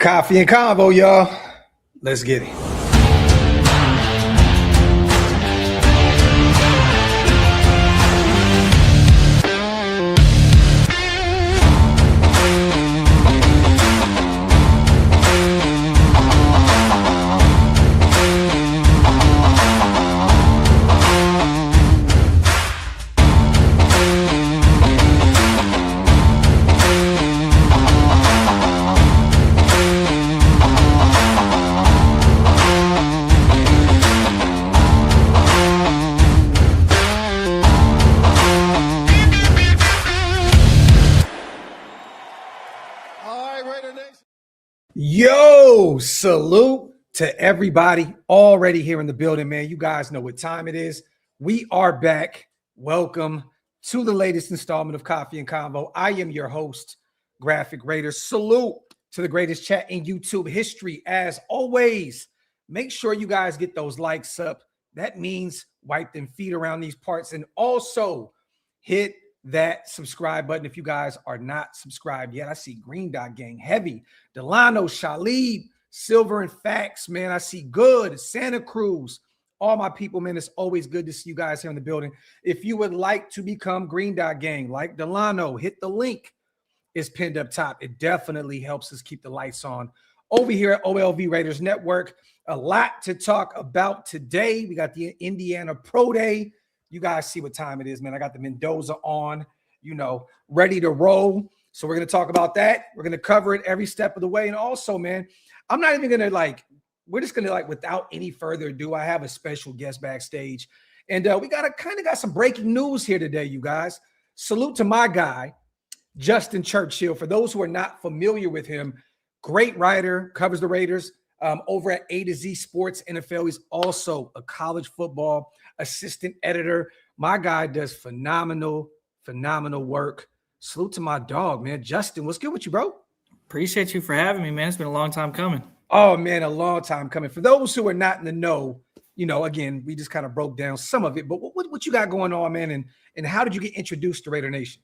Coffee and Convo, y'all. Let's get it. Yo, salute to everybody already here in the building, man. You guys know what time it is. We are back. Welcome to the latest installment of Coffee and Convo. I am your host, Graphk Raiders. Salute to the greatest chat in YouTube history. As always, make sure you guys get those likes up. That means wipe them feet around these parts, and also hit that subscribe button if you guys are not subscribed yet. I see Green Dot Gang heavy, Delano, Shalib, Silver and Facts, man. I see Good, Santa Cruz, all my people, man. It's always good to see you guys here in the building. If you would like to become Green Dot Gang like Delano, hit the link. It's pinned up top. It definitely helps us keep the lights on over here at OLV Raiders Network. A lot to talk about today. We got the Indiana Pro Day. You guys see what time it is, man. I got the Mendoza on, ready to roll. So we're going to talk about that. We're going to cover it every step of the way. And also, man, I'm not even going to we're just going to without any further ado, I have a special guest backstage. And we got some breaking news here today, you guys. Salute to my guy, Justin Churchill. For those who are not familiar with him, great writer, covers the Raiders over at A to Z Sports NFL. He's also a college football assistant editor. My guy does phenomenal work. Salute to my dog, man. Justin, what's good with you, bro? Appreciate you for having me, man. It's been a long time coming. Oh, man, a long time coming. For those who are not in the know, again, we just kind of broke down some of it. But what you got going on, man? And how did you get introduced to Raider Nation?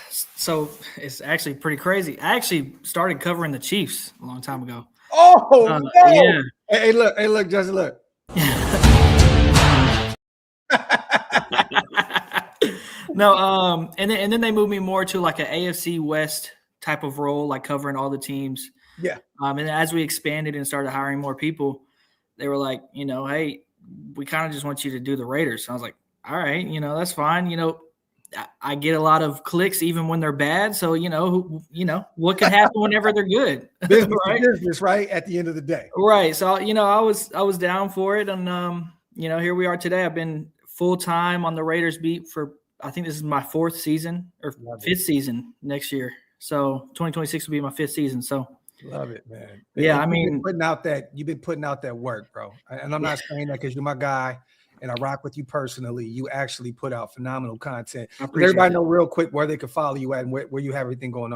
So it's actually pretty crazy. I actually started covering the Chiefs a long time ago. Oh, no. Yeah. Hey, look, Justin, look. No, and then they moved me more to like an AFC West type of role, like covering all the teams. Yeah. And as we expanded and started hiring more people, they were like, hey, we kind of just want you to do the Raiders. So I was like, all right, that's fine. I get a lot of clicks even when they're bad. So, what can happen whenever they're good? Business, right? Business, right? At the end of the day. Right. So, I was down for it. And, here we are today. I've been full-time on the Raiders beat for, I think this is my fourth season or fifth season next year. So 2026 will be my fifth season. So love it, man. Yeah. You've been putting out that work, bro. And I'm not saying that because you're my guy and I rock with you personally. You actually put out phenomenal content. Everybody know real quick where they can follow you at and where you have everything going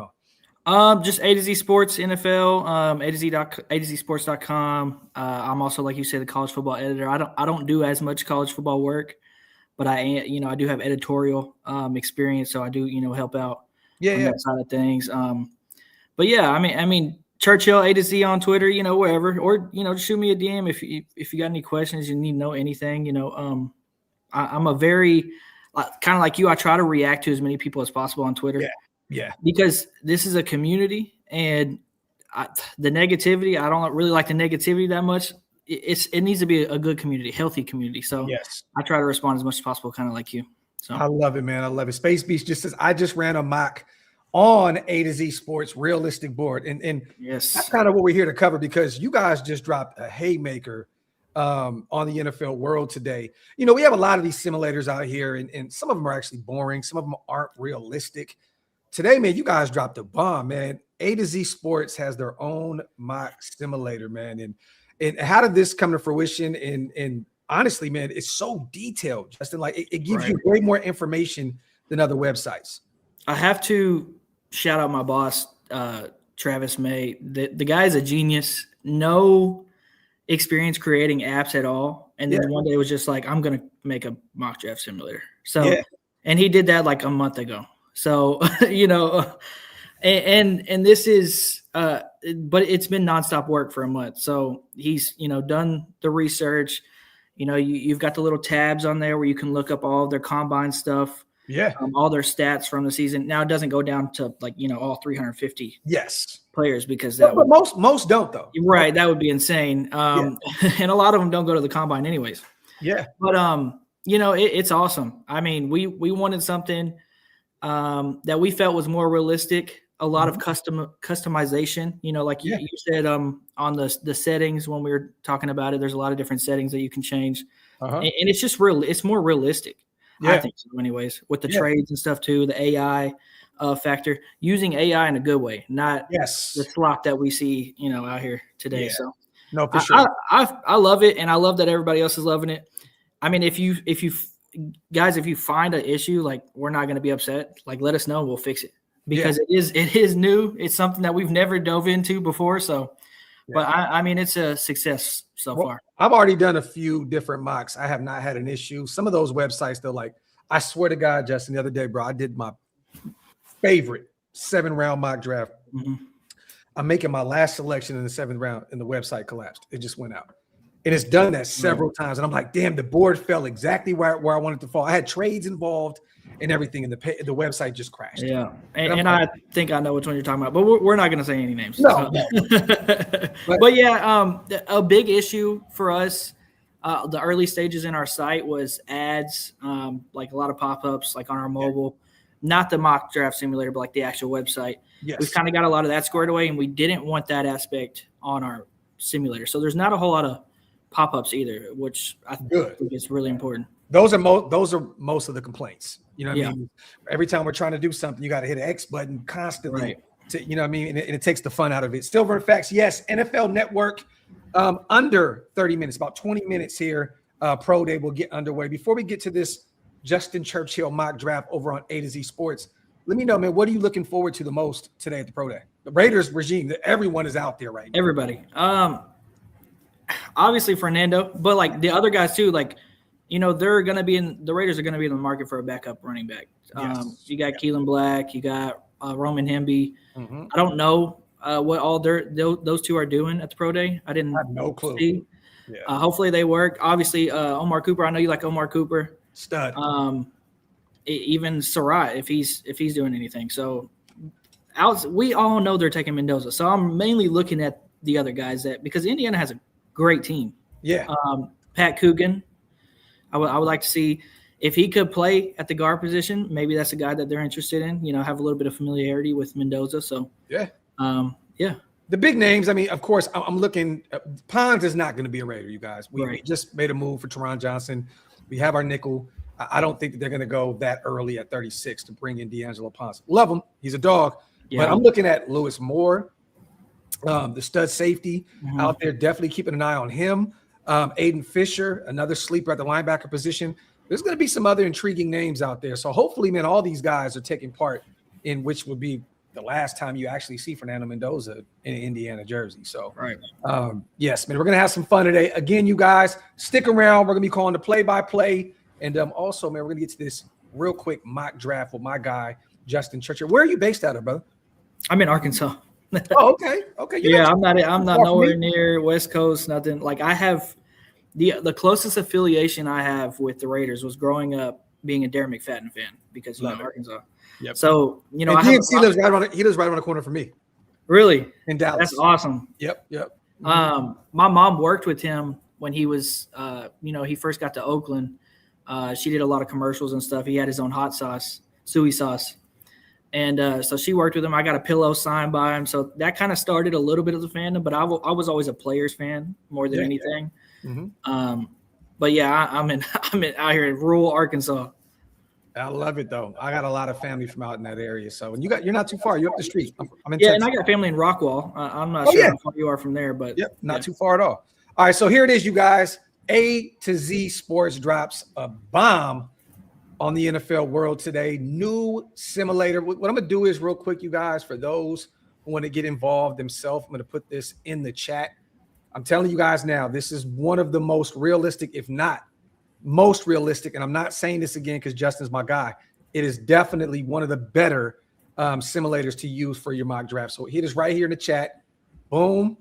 on. Just A to Z Sports NFL, A to Z Sports.com. I'm also, like you said, the college football editor. I don't do as much college football work, but I do have editorial experience, so I do help out on that side of things. But yeah, I mean Churchill A to Z on Twitter, wherever, or just shoot me a DM if you got any questions, you need to know anything. I'm a very kind of like you. I try to react to as many people as possible on Twitter. Yeah. Because this is a community, and the negativity, I don't really like the negativity that much. It needs to be a good community, healthy community. So yes, I try to respond as much as possible, kind of like you. So I love it, man. I love it. Space Beast just says, I just ran a mock on A to Z Sports realistic board. And yes, that's kind of what we're here to cover, because you guys just dropped a haymaker on the NFL world today. We have a lot of these simulators out here, and some of them are actually boring. Some of them aren't realistic. Today, man, you guys dropped a bomb, man. A to Z Sports has their own mock simulator, man. And how did this come to fruition? And honestly, man, it's so detailed, Justin. Like it gives you way more information than other websites. I have to shout out my boss, Travis May. The guy's a genius. No experience creating apps at all. And then one day was just like, I'm going to make a mock draft simulator. So, and he did that like a month ago. So, and this is but it's been nonstop work for a month. So he's, done the research. You've got the little tabs on there where you can look up all of their combine stuff. Yeah. All their stats from the season. Now it doesn't go down to all 350 players because but most don't though. Right. That would be insane. And a lot of them don't go to the combine anyways. Yeah. But, it's awesome. I mean, we wanted something that we felt was more realistic, a lot of customization, you said on the settings when we were talking about it, there's a lot of different settings that you can change. And it's just it's more realistic. I think so anyways, with the trades and stuff too, the AI factor, using AI in a good way, not the slop that we see, out here today. So no, for sure. I love it. And I love that everybody else is loving it. I mean, if you guys, if you find an issue, like we're not going to be upset, like let us know, we'll fix it because it is new. It's something that we've never dove into before. So, but I mean, it's a success so far. I've already done a few different mocks. I have not had an issue. Some of those websites, they're like, I swear to God, Justin, the other day, bro, I did my favorite 7-round mock draft. I'm making my last selection in the 7th round and the website collapsed. It just went out. And it's done that several times. And I'm like, damn, the board fell exactly where I wanted to fall. I had trades involved and everything, and the website just crashed. Yeah. And I think I know which one you're talking about, but we're not going to say any names. No. But yeah, a big issue for us, the early stages in our site was ads, like a lot of pop-ups, like on our mobile, not the mock draft simulator, but like the actual website. We've kind of got a lot of that squared away, and we didn't want that aspect on our simulator. So there's not a whole lot of pop-ups either, which I think is really important. Those are most of the complaints. You know what I mean? Every time we're trying to do something, you got to hit an X button constantly. To, you know what I mean? And it takes the fun out of it. Silver and Facts, yes. NFL Network, under 30 minutes, about 20 minutes here. Pro Day will get underway. Before we get to this Justin Churchill mock draft over on A to Z Sports, let me know, man, what are you looking forward to the most today at the Pro Day? The Raiders regime, everyone is out there right now. Everybody. Obviously Fernando, but like the other guys too, like, they're going to be the Raiders are going to be in the market for a backup running back. You got Keelan Black, you got Roman Hemby. I don't know what all those two are doing at the Pro Day. I have no clue. See. Hopefully they work. Obviously, Omar Cooper. I know you like Omar Cooper. Stud. Even Sarai, if he's doing anything. So we all know they're taking Mendoza. So I'm mainly looking at the other guys because Indiana has a great team. Pat Coogan. I would like to see if he could play at the guard position. Maybe that's a guy that they're interested in. Have a little bit of familiarity with Mendoza. So the big names. I mean, of course, I'm looking. Pons is not going to be a Raider, you guys. We just made a move for Teron Johnson. We have our nickel. I don't think that they're going to go that early at 36 to bring in D'Angelo Pons. Love him. He's a dog. But I'm looking at Lewis Moore, the stud safety out there. Definitely keeping an eye on him. Aiden Fisher, another sleeper at the linebacker position. There's going to be some other intriguing names out there. So hopefully, man, all these guys are taking part in which would be the last time you actually see Fernando Mendoza in an Indiana jersey. So, yes, man, we're going to have some fun today. Again, you guys, stick around. We're going to be calling the play-by-play. And also, man, we're going to get to this real quick mock draft with my guy, Justin Churchill. Where are you based out of, brother? I'm in Arkansas. Oh, okay. I'm not nowhere near West Coast, nothing. Like I have the closest affiliation I have with the Raiders was growing up being a Darren McFadden fan because Arkansas. So he lives right around the corner from me. Really? In Dallas. That's awesome. Yep. My mom worked with him when he was he first got to Oakland. She did a lot of commercials and stuff. He had his own hot sauce, suey sauce. And so she worked with him. I got a pillow signed by him. So that kind of started a little bit of the fandom, but I was always a Players fan more than anything. But yeah, I'm out here in rural Arkansas. I love it though. I got a lot of family from out in that area. So and you're not too far. You're up the street. I'm in Texas. And I got family in Rockwall. I'm not sure how far you are from there, but not too far at all. All right, so here it is, you guys. A to Z Sports drops a bomb on the NFL world today. New simulator. What I'm going to do is real quick, you guys, for those who want to get involved themselves, I'm going to put this in the chat. I'm telling you guys now, this is one of the most realistic, if not most realistic. And I'm not saying this again because Justin's my guy. It is definitely one of the better simulators to use for your mock draft. So hit us right here in the chat. Boom.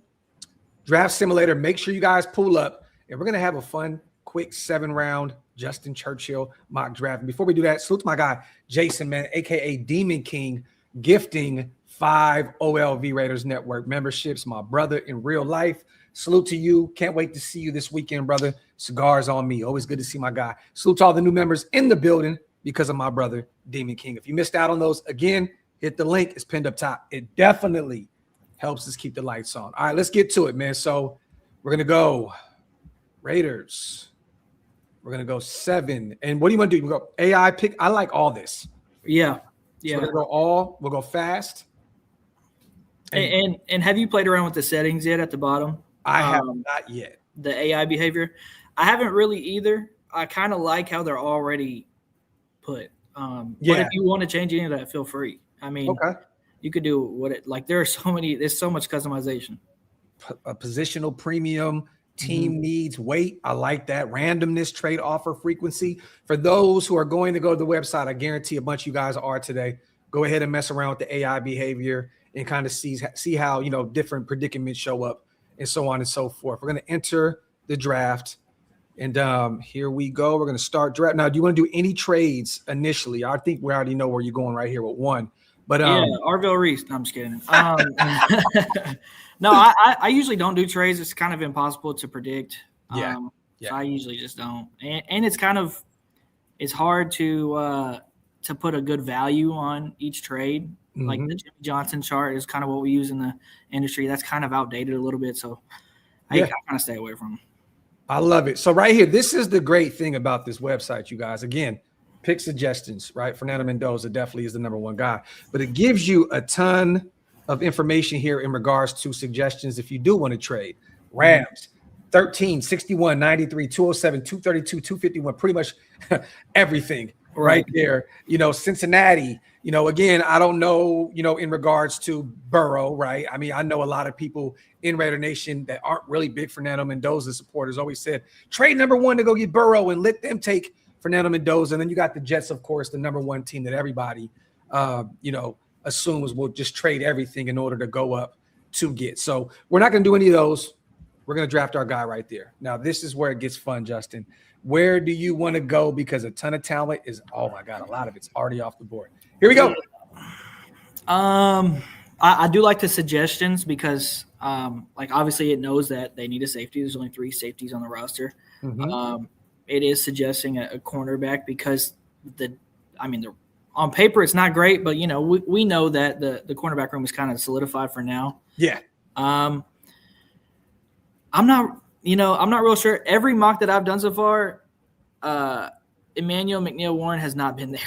Draft simulator. Make sure you guys pull up. And we're going to have a fun, quick 7-round Justin Churchill mock draft. And before we do that, salute to my guy, Jason, man, a.k.a. Demon King, gifting 5 OLV Raiders Network memberships. My brother in real life. Salute to you. Can't wait to see you this weekend, brother. Cigars on me. Always good to see my guy. Salute to all the new members in the building because of my brother, Demon King. If you missed out on those, again, hit the link. It's pinned up top. It definitely helps us keep the lights on. All right, let's get to it, man. So we're going to go Raiders. We're going to go 7. And what do you want to do? We'll go AI pick. I like all this. Yeah. So we're going to we'll go fast. And have you played around with the settings yet at the bottom? I have not yet. The AI behavior. I haven't really either. I kind of like how they're already put. But if you want to change any of that, feel free. I mean, you could do there's so much customization. A positional premium, team needs, weight. I like that. Randomness, trade offer frequency. For those who are going to go to the website, I guarantee a bunch of you guys are today. Go ahead and mess around with the AI behavior and kind of see how, different predicaments show up and so on and so forth. We're going to enter the draft. And here we go. We're going to start draft. Now, do you want to do any trades initially? I think we already know where you're going right here with 1. But Arvell Reese. No, I'm just kidding. No, I usually don't do trades. It's kind of impossible to predict. So I usually just don't. And it's it's hard to put a good value on each trade. Like the Jimmy Johnson chart is kind of what we use in the industry. That's kind of outdated a little bit. So I kind of stay away from them. I love it. So right here, this is the great thing about this website, you guys. Again, pick suggestions, right? Fernando Mendoza definitely is the number 1 guy. But it gives you a ton of information here in regards to suggestions if you do want to trade. Rams, 13, 61, 93, 207, 232, 251, pretty much everything right there. Cincinnati, again, I don't know, in regards to Burrow, right? I mean, I know a lot of people in Raider Nation that aren't really big Fernando Mendoza supporters always said, trade number 1 to go get Burrow and let them take Fernando Mendoza. And then you got the Jets, of course, the number 1 team that everybody, assumes will just trade everything in order to go up to get. So we're not going to do any of those. We're going to draft our guy right there. Now, this is where it gets fun, Justin. Where do you want to go? Because a ton of talent is, oh my God, a lot of it's already off the board. Here we go. I do like the suggestions because, obviously it knows that they need a safety. There's only 3 safeties on the roster. It is suggesting a cornerback because on paper it's not great, but we know that the cornerback room is kind of solidified for now. Yeah. I'm not real sure. Every mock that I've done so far, Emmanuel McNeil Warren has not been there.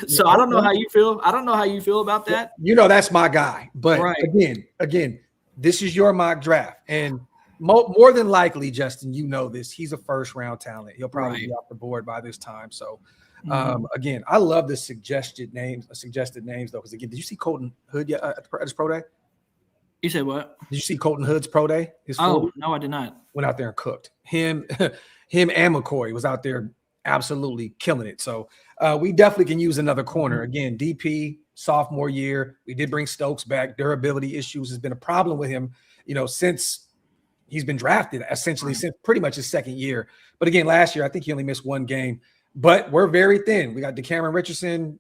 So I don't know how you feel. I don't know how you feel about that. That's my guy. But again, this is your mock draft. And more than likely, Justin, this. He's a first-round talent. He'll probably be off the board by this time. So, again, I love the suggested names, though. Because, again, did you see Colton Hood at his pro day? You said what? Did you see Colton Hood's pro day? No, I did not. Went out there and cooked. Him and McCoy was out there absolutely killing it. So we definitely can use another corner. Again, DP, sophomore year. We did bring Stokes back. Durability issues has been a problem with him, since he's been drafted, essentially since pretty much his second year. But again, last year, I think he only missed 1 game. But we're very thin. We got DeCameron Richardson.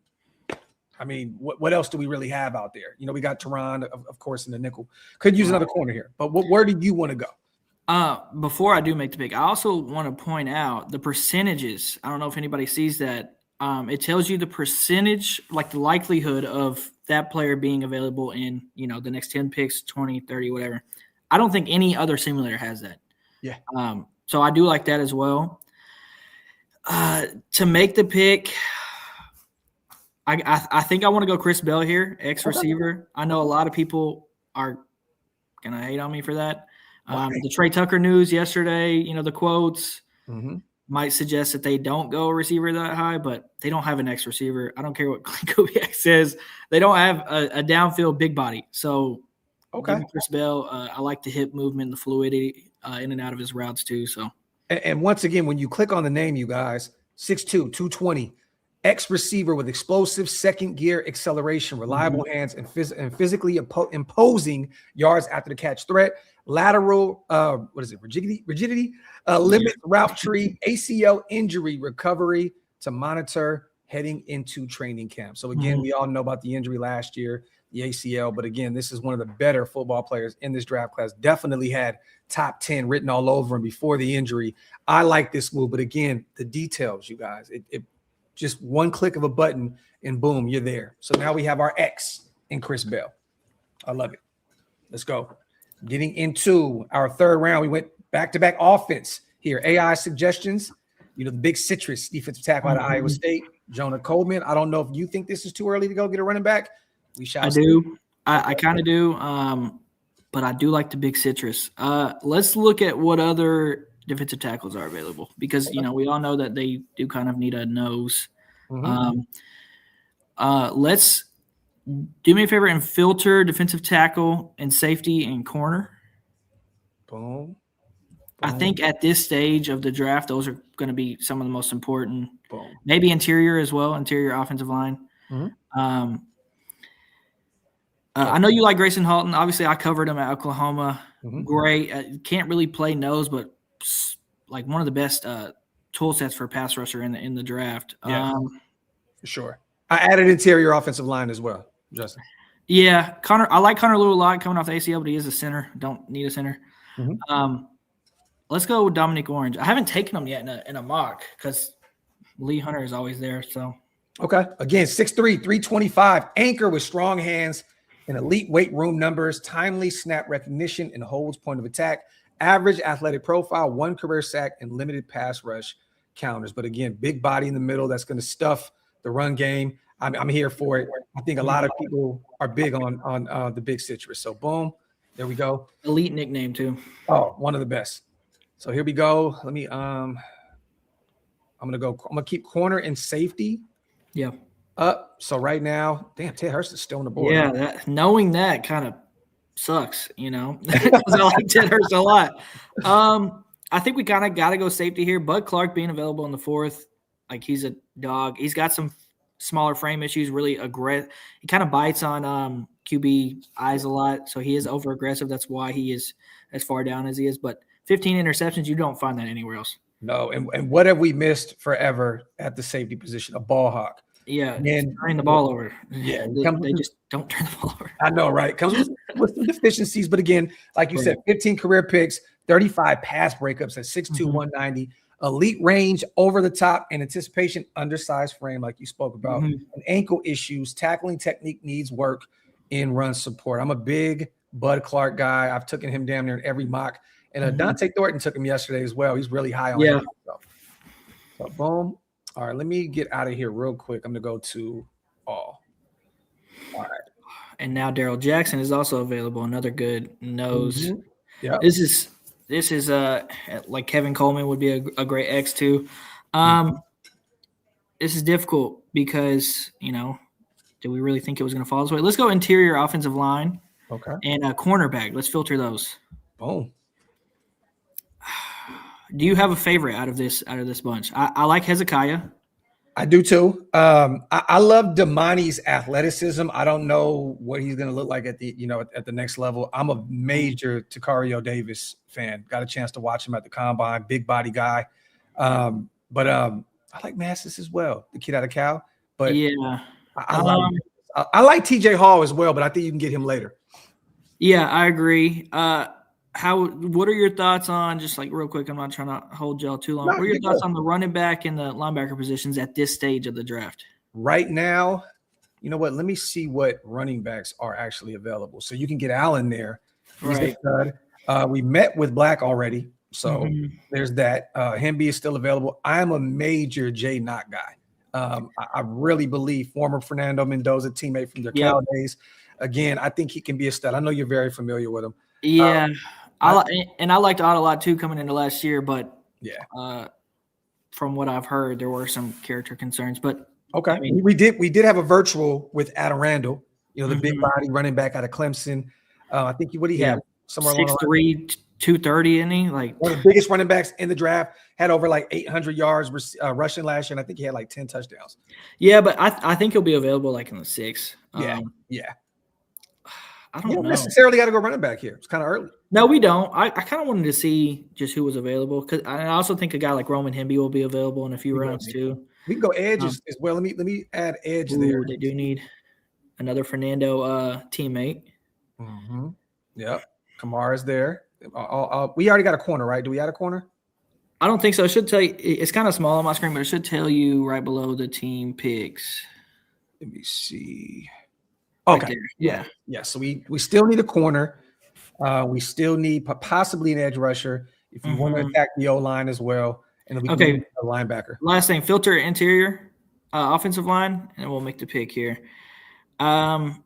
I mean, what else do we really have out there? We got Teron, of course, in the nickel. Could use another corner here. But where do you want to go? Before I do make the pick, I also want to point out the percentages. I don't know if anybody sees that. It tells you the percentage, like the likelihood of that player being available in, the next 10 picks, 20, 30, whatever. I don't think any other simulator has that. Yeah. So I do like that as well. To make the pick, I think I want to go Chris Bell here, ex-receiver. I know a lot of people are going to hate on me for that. The Trey Tucker news yesterday, the quotes might suggest that they don't go receiver that high, but they don't have an ex-receiver. I don't care what Kubiak says. They don't have a downfield big body. So Chris Bell, I like the hip movement, the fluidity in and out of his routes too. So, and once again, when you click on the name, you guys, 6'2", 220, X receiver with explosive second gear acceleration, reliable hands, and physically imposing yards after the catch threat. Lateral, rigidity, limit route tree, ACL injury recovery to monitor heading into training camp. So again, we all know about the injury last year, the ACL, but again, this is one of the better football players in this draft class. Definitely had top 10 written all over him before the injury. I like this move, but again, the details, you guys, it just one click of a button and boom, you're there. So now we have our X in Chris Bell. I love it. Let's go. Getting into our third round, we went back-to-back offense here. AI suggestions, the big citrus defensive tackle out of Iowa State, Jonah Coleman. I don't know if you think this is too early to go get a running back. We shall. I do. I kind of do, but I do like the big citrus. Let's look at what other defensive tackles are available because, we all know that they do kind of need a nose. Let's do me a favor and filter defensive tackle and safety and corner. Boom. I think at this stage of the draft, those are going to be some of the most important. Boom. Maybe interior as well, interior offensive line. I know you like Grayson Halton. Obviously, I covered him at Oklahoma. Great. Can't really play nose, but like one of the best tool sets for a pass rusher in the draft. Yeah, for sure. I added interior offensive line as well, Justin. Yeah, I like Connor Lew a lot coming off the ACL, but he is a center. Don't need a center. Let's go with Dominic Orange. I haven't taken him yet in a mock because Lee Hunter is always there. So okay, again, 6'3", 325, anchor with strong hands and elite weight room numbers, timely snap recognition and holds point of attack, average athletic profile, 1 career sack, and limited pass rush counters. But again, big body in the middle that's going to stuff the run game. I'm here for it. I think a lot of people are big on the big citrus. So boom, there we go. Elite nickname too. Oh, one of the best. So here we go. Let me I'm gonna keep corner and safety. Yeah. Up. So right now, damn, Ted Hurst is still on the board. Yeah, knowing that kind of sucks, because I like Ted Hurst a lot. I think we kind of got to go safety here. Bud Clark being available in the 4th, like he's a dog. He's got some smaller frame issues, really aggressive. He kind of bites on QB eyes a lot, so he is over aggressive. That's why he is as far down as he is. But 15 interceptions, you don't find that anywhere else. No, and what have we missed forever at the safety position? A ball hawk. Yeah, and turning the ball over. Yeah, they just don't turn the ball over. I know, right? Comes with some deficiencies, but again, like you said, 15 career picks, 35 pass breakups at 6'2", 190, elite range, over the top, and anticipation, undersized frame, like you spoke about, and ankle issues, tackling technique needs work in run support. I'm a big Bud Clark guy. I've taken him down there in every mock, and Dante Thornton took him yesterday as well. He's really high on him. So boom. All right, let me get out of here real quick. I'm going to go to all. All right. And now Daryl Jackson is also available. Another good nose. Yeah. This is like Kevin Coleman would be a great X too. This is difficult because, do we really think it was going to fall this way? Let's go interior offensive line. Okay. And a cornerback. Let's filter those. Boom. Do you have a favorite out of this bunch? I like Hezekiah. I do too. I love Damani's athleticism. I don't know what he's going to look like at the next level. I'm a major Takario Davis fan. Got a chance to watch him at the combine. Big body guy. But I like Massis as well, the kid out of Cal. But yeah, I like TJ Hall as well. But I think you can get him later. Yeah, I agree. What are your thoughts on, just like real quick, I'm not trying to hold y'all too long. What are your thoughts on the running back and the linebacker positions at this stage of the draft? Right now, you know what? Let me see what running backs are actually available. So you can get Allen there. Right. We met with Black already. So there's that. Hemby is still available. I am a major Jay Knott guy. I really believe former Fernando Mendoza teammate from their Cal days. Again, I think he can be a stud. I know you're very familiar with him. Yeah. I liked Ott a lot too coming into last year, but from what I've heard, there were some character concerns. But okay, I mean, we did have a virtual with Adam Randall, the big body running back out of Clemson. I think what do you have? somewhere along the line. 6'3", 230, isn't he? Like one of the biggest running backs in the draft, had over like 800 yards rushing last year, and I think he had like 10 touchdowns. Yeah, but I think he'll be available like in the 6. Yeah. I don't You don't know. necessarily got to go running back here. It's kind of early. No, we don't. I kind of wanted to see just who was available because I also think a guy like Roman Hemby will be available in a few rounds too. We can go edge as well. Let me add edge there. They do need another Fernando teammate. Mm-hmm. Yep, Kamara's there. We already got a corner, right? Do we add a corner? I don't think so. It should tell you. It's kind of small on my screen, but it should tell you right below the team picks. Let me see. Okay. Right yeah. So we still need a corner. We still need possibly an edge rusher if you want to attack the O-line as well. And then we can get a linebacker. Last thing, filter interior offensive line, and we'll make the pick here. I'm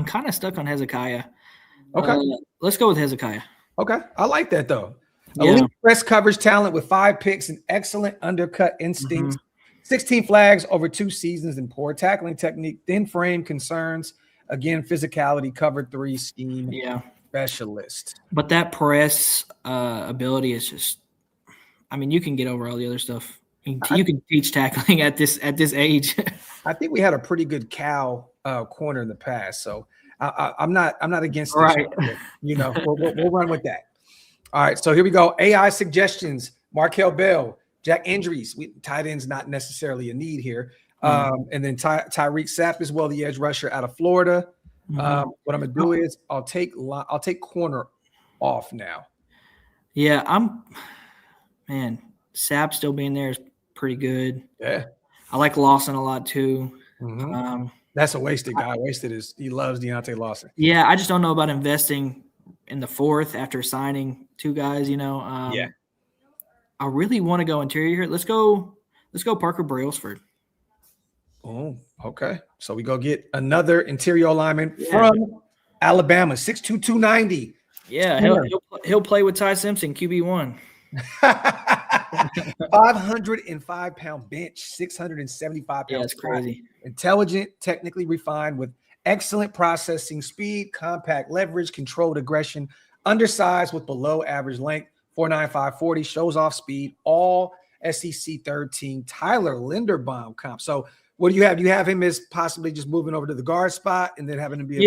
kind of stuck on Hezekiah. Okay. Let's go with Hezekiah. Okay. I like that, though. Yeah. Elite press coverage talent with 5 picks and excellent undercut instincts. 16 flags over 2 seasons and poor tackling technique. Thin frame concerns. Again, physicality, cover 3 scheme specialist. But that press ability is just – I mean, you can get over all the other stuff. You can teach tackling at this age. I think we had a pretty good Cal corner in the past, so I'm not against this. Right. You know, we'll run with that. All right, so here we go. AI suggestions: Markel Bell, Jack injuries. Tight ends not necessarily a need here, and then Tyreek Sapp as well, the edge rusher out of Florida. What I'm gonna do is I'll take corner off now. Yeah, Sapp still being there is pretty good. Yeah, I like Lawson a lot too. That's a wasted guy. He loves Deontay Lawson. Yeah, I just don't know about investing in the 4th after signing 2 guys. I really want to go interior here. Let's go Parker Brailsford. Oh, okay. So we go get another interior lineman from Alabama, 6'2", 290. Yeah, he'll play with Ty Simpson, QB1. 505-pound bench, 675 pounds. Yeah, that's crazy. Intelligent, technically refined, with excellent processing speed, compact leverage, controlled aggression, undersized with below average length, 4.95 40, shows off speed, all SEC third team, Tyler Linderbaum comp. So what do you have? You have him as possibly just moving over to the guard spot and then having him be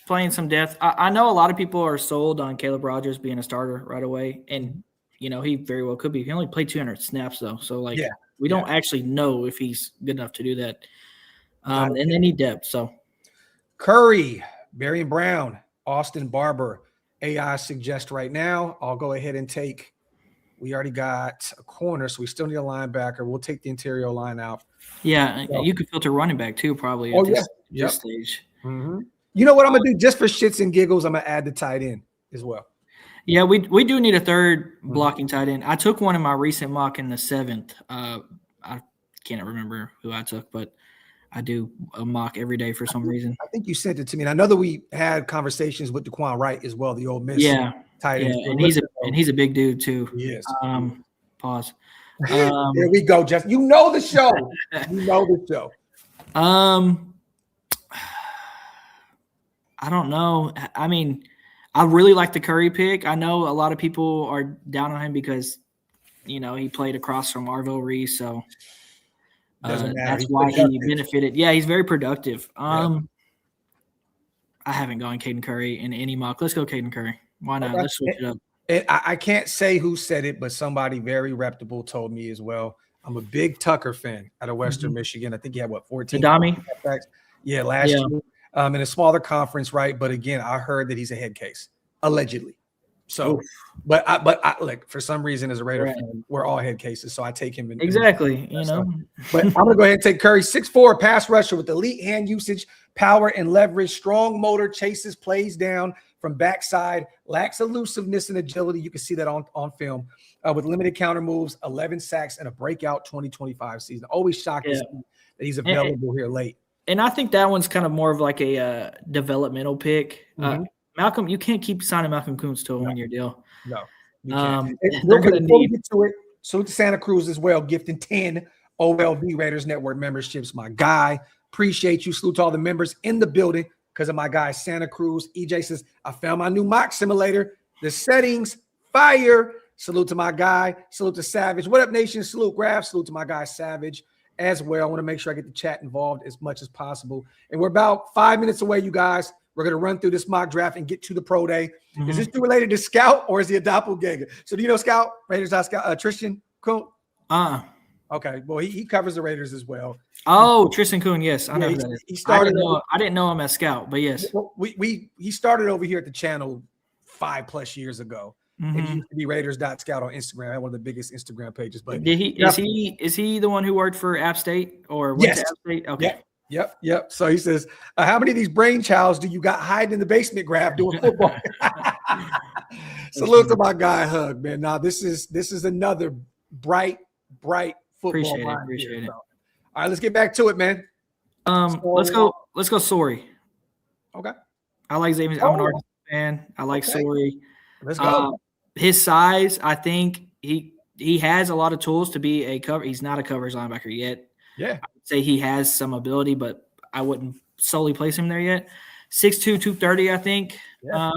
playing some depth. I know a lot of people are sold on Caleb Rogers being a starter right away, and he very well could be. He only played 200 snaps though, so we don't actually know if he's good enough to do that. And they need depth. So Curry, Barian Brown, Austin Barber, AI suggest right now. I'll go ahead and take. We already got a corner, so we still need a linebacker. We'll take the interior line out. Yeah, you could filter running back too, probably at this stage. You know what I'm gonna do just for shits and giggles? I'm gonna add the tight end as well. Yeah, we do need a third blocking tight end. I took one in my recent mock in the 7th. I can't remember who I took, but I do a mock every day for some reason. I think you sent it to me, and I know that we had conversations with DeQuan Wright as well, the Ole Miss tight end. And he's a big dude too. Yes. Pause. There we go, Jeff. You know the show. I don't know. I mean, I really like the Curry pick. I know a lot of people are down on him because, he played across from Arvo Reese, so that's why he benefited. Yeah, he's very productive. I haven't gone Caden Curry in any mock. Let's go Caden Curry. Why not? Let's switch it up. I can't say who said it, but somebody very reputable told me as well. I'm a big Tucker fan out of Western Michigan. I think he had 14? Adami? Yeah, last year. In a smaller conference, right? But again, I heard that he's a head case, allegedly. So, but I like, for some reason as a Raider fan, we're all head cases, so I take him. Exactly, But I'm gonna go ahead and take Curry, 6'4", pass rusher with elite hand usage, power and leverage, strong motor, chases plays down from backside, lacks elusiveness and agility. You can see that on film. With limited counter moves, 11 sacks, and a breakout 2025 season. Always shocked to see that he's available here late. And I think that one's kind of more of like a developmental pick. Malcolm, you can't keep signing Malcolm Kuntz to a 1-year deal. No, you can't. They're going to need get to it. Salute to Santa Cruz as well, gifting 10 OLV Raiders Network memberships. My guy, Appreciate you. Salute to all the members in the building because of my guy, Santa Cruz. EJ says, I found my new mock simulator. The settings, fire. Salute to my guy. Salute to Savage. What up, nation? Salute, Graphk. Salute to my guy, Savage, as well. I want to make sure I get the chat involved as much as possible. And we're about 5 minutes away, you guys. We're going to run through this mock draft and get to the pro day. Mm-hmm. Is this dude related to Scout or is he a doppelganger? So do you know Scout? Raiders Scout? Tristan Kuhn? Okay. Well, he covers the Raiders as well. Oh, Tristan Kuhn. Yes, I know. He started. I didn't know him as Scout, but yes. He started over here at the channel 5+ years ago. Mm-hmm. It used to be Raiders.Scout on Instagram. I had one of the biggest Instagram pages. But is he the one who worked for App State or went to App State? Okay. Yep. So he says, how many of these brainchilds do you got hiding in the basement, Graphk, doing football? Salute to my guy, Hug, man. Now this is another bright football. Appreciate it. So, all right, let's get back to it, man. Let's go Sorry. Okay. I like Xavier. I'm an Arkansas fan. I like Sorry. Let's go. His size, I think he has a lot of tools to be a cover. He's not a coverage linebacker yet. Yeah. I would say he has some ability, but I wouldn't solely place him there yet. 6'2", 230, I think. Yeah.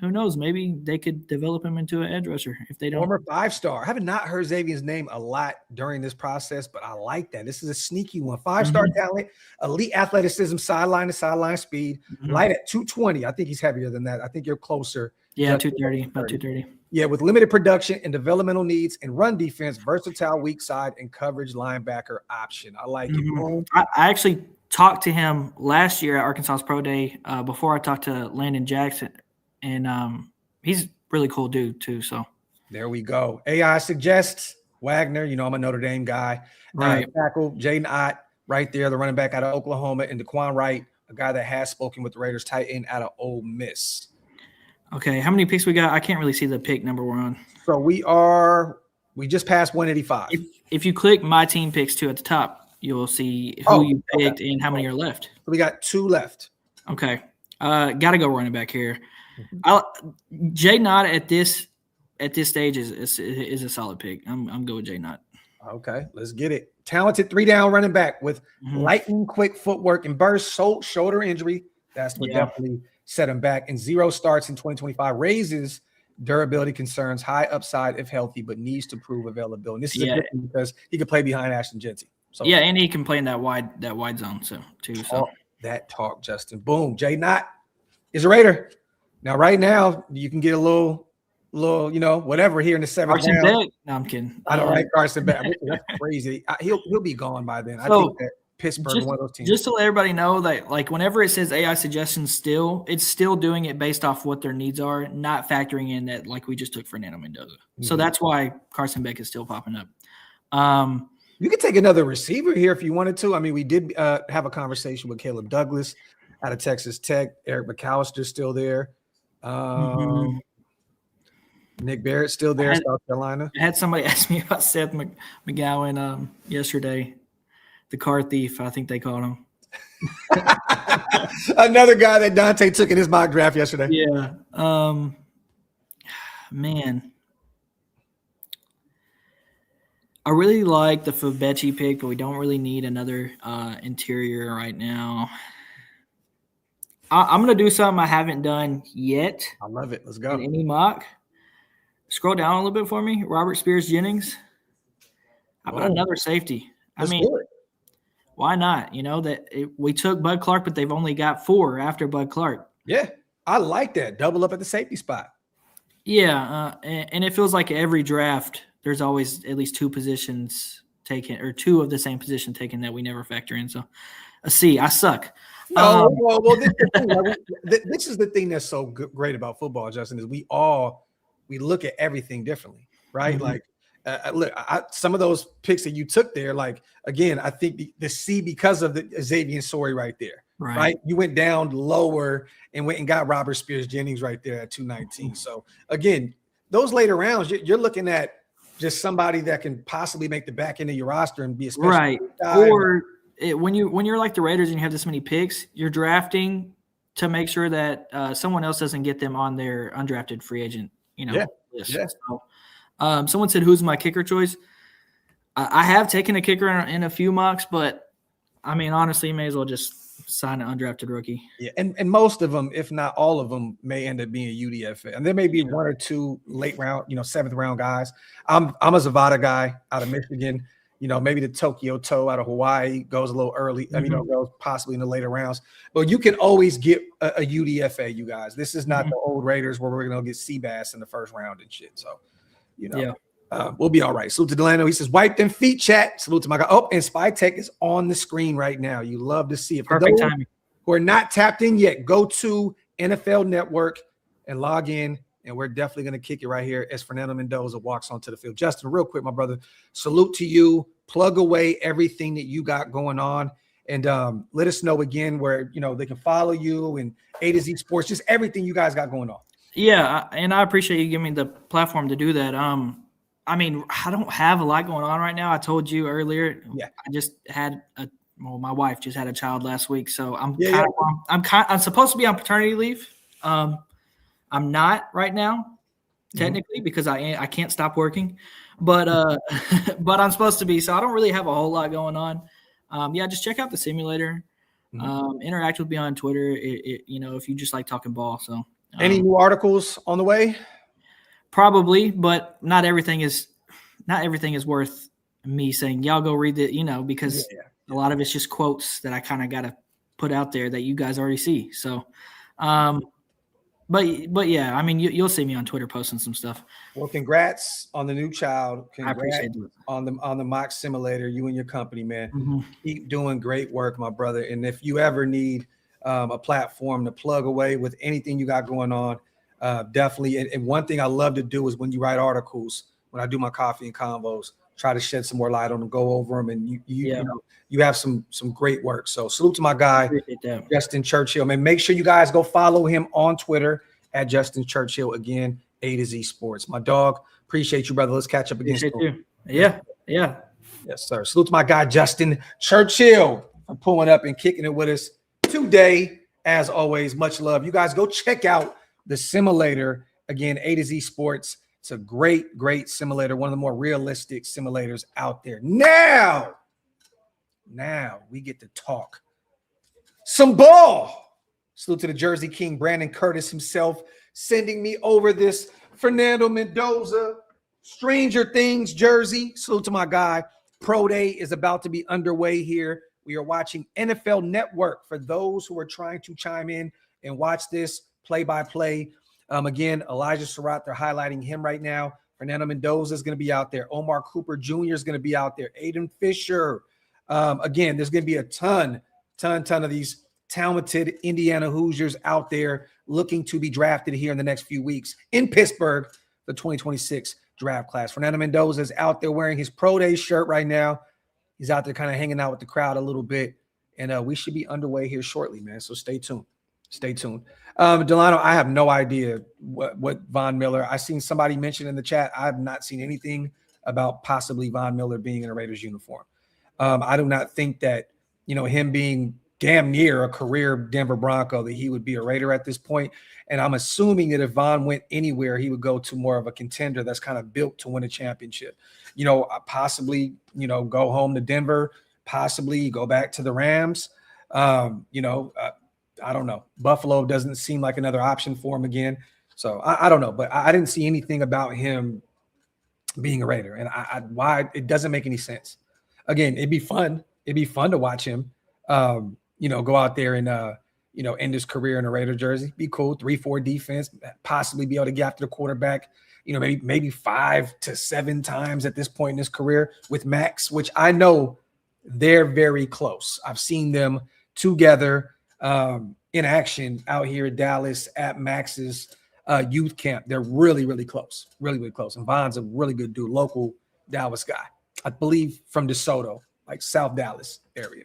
Who knows? Maybe they could develop him into an edge rusher if they don't. Former 5-star. I have not heard Xavier's name a lot during this process, but I like that. This is a sneaky one. 5-star talent, elite athleticism, sideline to sideline speed, light at 220. I think he's heavier than that. I think you're closer. Yeah, 230, about 230. Yeah, with limited production and developmental needs and run defense, versatile weak side and coverage linebacker option. I like it. I actually talked to him last year at Arkansas's Pro Day before I talked to Landon Jackson, and he's a really cool dude too. So there we go. AI suggests Wagner. You know, I'm a Notre Dame guy. Right. Tackle Jaden Ott right there, the running back out of Oklahoma, and DeQuan Wright, a guy that has spoken with the Raiders tight end out of Ole Miss. Okay, how many picks we got? I can't really see the pick number we're on. So we just passed 185. If you click my team picks too at the top, you'll see who you picked and how many are left. So we got 2 left. Okay. Got to go running back here. Jay Knott at this stage is a solid pick. I'm going with Jay Knott. Okay, let's get it. Talented 3-down running back with lightning quick footwork and burst, shoulder injury. That's what definitely set him back. And 0 starts in 2025 raises durability concerns, high upside if healthy, but needs to prove availability. And this is a good thing because he can play behind Ashton Jeanty. So and he can play in that wide zone too. So that talk, Justin. Boom. Jay Knott is a Raider. Now, right now, you can get a little, whatever here in the 7th round. Beck? No, I'm kidding. I don't like Carson Beck. That's crazy. He'll be gone by then. I think that Pittsburgh is one of those teams. Just to let everybody know that, like, whenever it says AI suggestions, it's still doing it based off what their needs are, not factoring in that, like we just took Fernando Mendoza. So that's why Carson Beck is still popping up. You could take another receiver here if you wanted to. I mean, we did have a conversation with Caleb Douglas out of Texas Tech. Eric McAllister's still there. Nick Barrett's still there, South Carolina. I had somebody ask me about Seth McGowan yesterday. The car thief, I think they called him. Another guy that Dante took in his mock draft yesterday. Yeah. Man. I really like the Fabechi pick, but we don't really need another interior right now. I'm going to do something I haven't done yet. I love it. Let's go. In any mock. Scroll down a little bit for me. Robert Spears-Jennings. How about another safety? Why not? You know, we took Bud Clark, but they've only got 4 after Bud Clark. Yeah, I like that. Double up at the safety spot. Yeah, and it feels like every draft, there's always at least 2 positions taken, or 2 of the same position taken that we never factor in. So, a C. I suck. Well, this is the thing that's so great about football, Justin, is we look at everything differently, right? Like, look, some of those picks that you took there, like, again, I think the C because of the Xavier Sorry right there, right? You went down lower and went and got Robert Spears-Jennings right there at 219. So, again, those later rounds, you're looking at just somebody that can possibly make the back end of your roster and be a special right. guy. Or when you're like the Raiders and you have this many picks, you're drafting to make sure that someone else doesn't get them on their undrafted free agent, list. Yeah. So, someone said, "Who's my kicker choice?" I have taken a kicker in a few mocks, but I mean, honestly, you may as well just sign an undrafted rookie. Yeah, and most of them, if not all of them, may end up being UDFA, and there may be one or two late round, seventh round guys. I'm a Zavada guy out of Michigan. Maybe the Tokyo Toe out of Hawaii goes a little early. Goes possibly in the later rounds. But you can always get a UDFA, you guys. This is not the old Raiders where we're gonna get Seabass in the first round and shit. So, we'll be all right. Salute to Delano. He says, "Wipe them feet, chat." Salute to my guy. Oh, and Spy Tech is on the screen right now. You love to see it. Perfect timing. Who are not tapped in yet, go to NFL Network and log in, and we're definitely going to kick it right here as Fernando Mendoza walks onto the field. Justin, real quick, my brother, salute to you. Plug away everything that you got going on, and let us know again where they can follow you and A to Z Sports, just everything you guys got going on. Yeah, and I appreciate you giving me the platform to do that. I mean, I don't have a lot going on right now. I told you earlier. Yeah, I just had my wife just had a child last week, so I'm supposed to be on paternity leave. I'm not right now, technically, because I can't stop working, but but I'm supposed to be. So I don't really have a whole lot going on. Just check out the simulator. Interact with me on Twitter. If you just like talking ball. So any new articles on the way? Probably, but not everything is worth me saying y'all go read it. Because. Yeah. A lot of it's just quotes that I kind of got to put out there that you guys already see. So, but yeah, I mean, you'll see me on Twitter posting some stuff. Well, congrats on the new child. Congrats I appreciate it. on the mock simulator. You and your company, man, keep doing great work, my brother. And if you ever need a platform to plug away with anything you got going on, definitely. And one thing I love to do is when you write articles, when I do my coffee and convos, try to shed some more light on them, go over them, and you have some great work. So salute to my guy, Justin Churchill. Man, make sure you guys go follow him on Twitter at Justin Churchill. Again, A to Z Sports. My dog, appreciate you, brother. Let's catch up again. Yeah. Yes, sir. Salute to my guy, Justin Churchill, for pulling up and kicking it with us today. As always, much love. You guys go check out the simulator. Again, A to Z Sports. It's a great, great simulator, one of the more realistic simulators out there. Now we get to talk some ball. Salute to the Jersey King, Brandon Curtis himself, sending me over this Fernando Mendoza, Stranger Things jersey. Salute to my guy. Pro Day is about to be underway here. We are watching NFL Network for those who are trying to chime in and watch this play-by-play. Again, Elijah Surratt, they're highlighting him right now. Fernando Mendoza is going to be out there. Omar Cooper Jr. is going to be out there. Aiden Fisher. Again, there's going to be a ton of these talented Indiana Hoosiers out there looking to be drafted here in the next few weeks in Pittsburgh, the 2026 draft class. Fernando Mendoza is out there wearing his Pro Day shirt right now. He's out there kind of hanging out with the crowd a little bit. And we should be underway here shortly, man. So stay tuned. Delano, I have no idea what Von Miller. I seen somebody mention in the chat. I have not seen anything about possibly Von Miller being in a Raiders uniform. I do not think that, him being damn near a career Denver Bronco, that he would be a Raider at this point. And I'm assuming that if Von went anywhere, he would go to more of a contender that's kind of built to win a championship. Possibly, go home to Denver, possibly go back to the Rams. I don't know. Buffalo doesn't seem like another option for him again. So I don't know, but I didn't see anything about him being a Raider, and why it doesn't make any sense. Again, it'd be fun. It'd be fun to watch him, go out there and, end his career in a Raider jersey. Be cool. 3-4 defense, possibly be able to get after the quarterback, maybe 5 to 7 times at this point in his career with Max, which I know they're very close. I've seen them together in action out here in Dallas at Max's youth camp. They're really, really close, really, really close. And Von's a really good dude, local Dallas guy, I believe from DeSoto, like South Dallas area.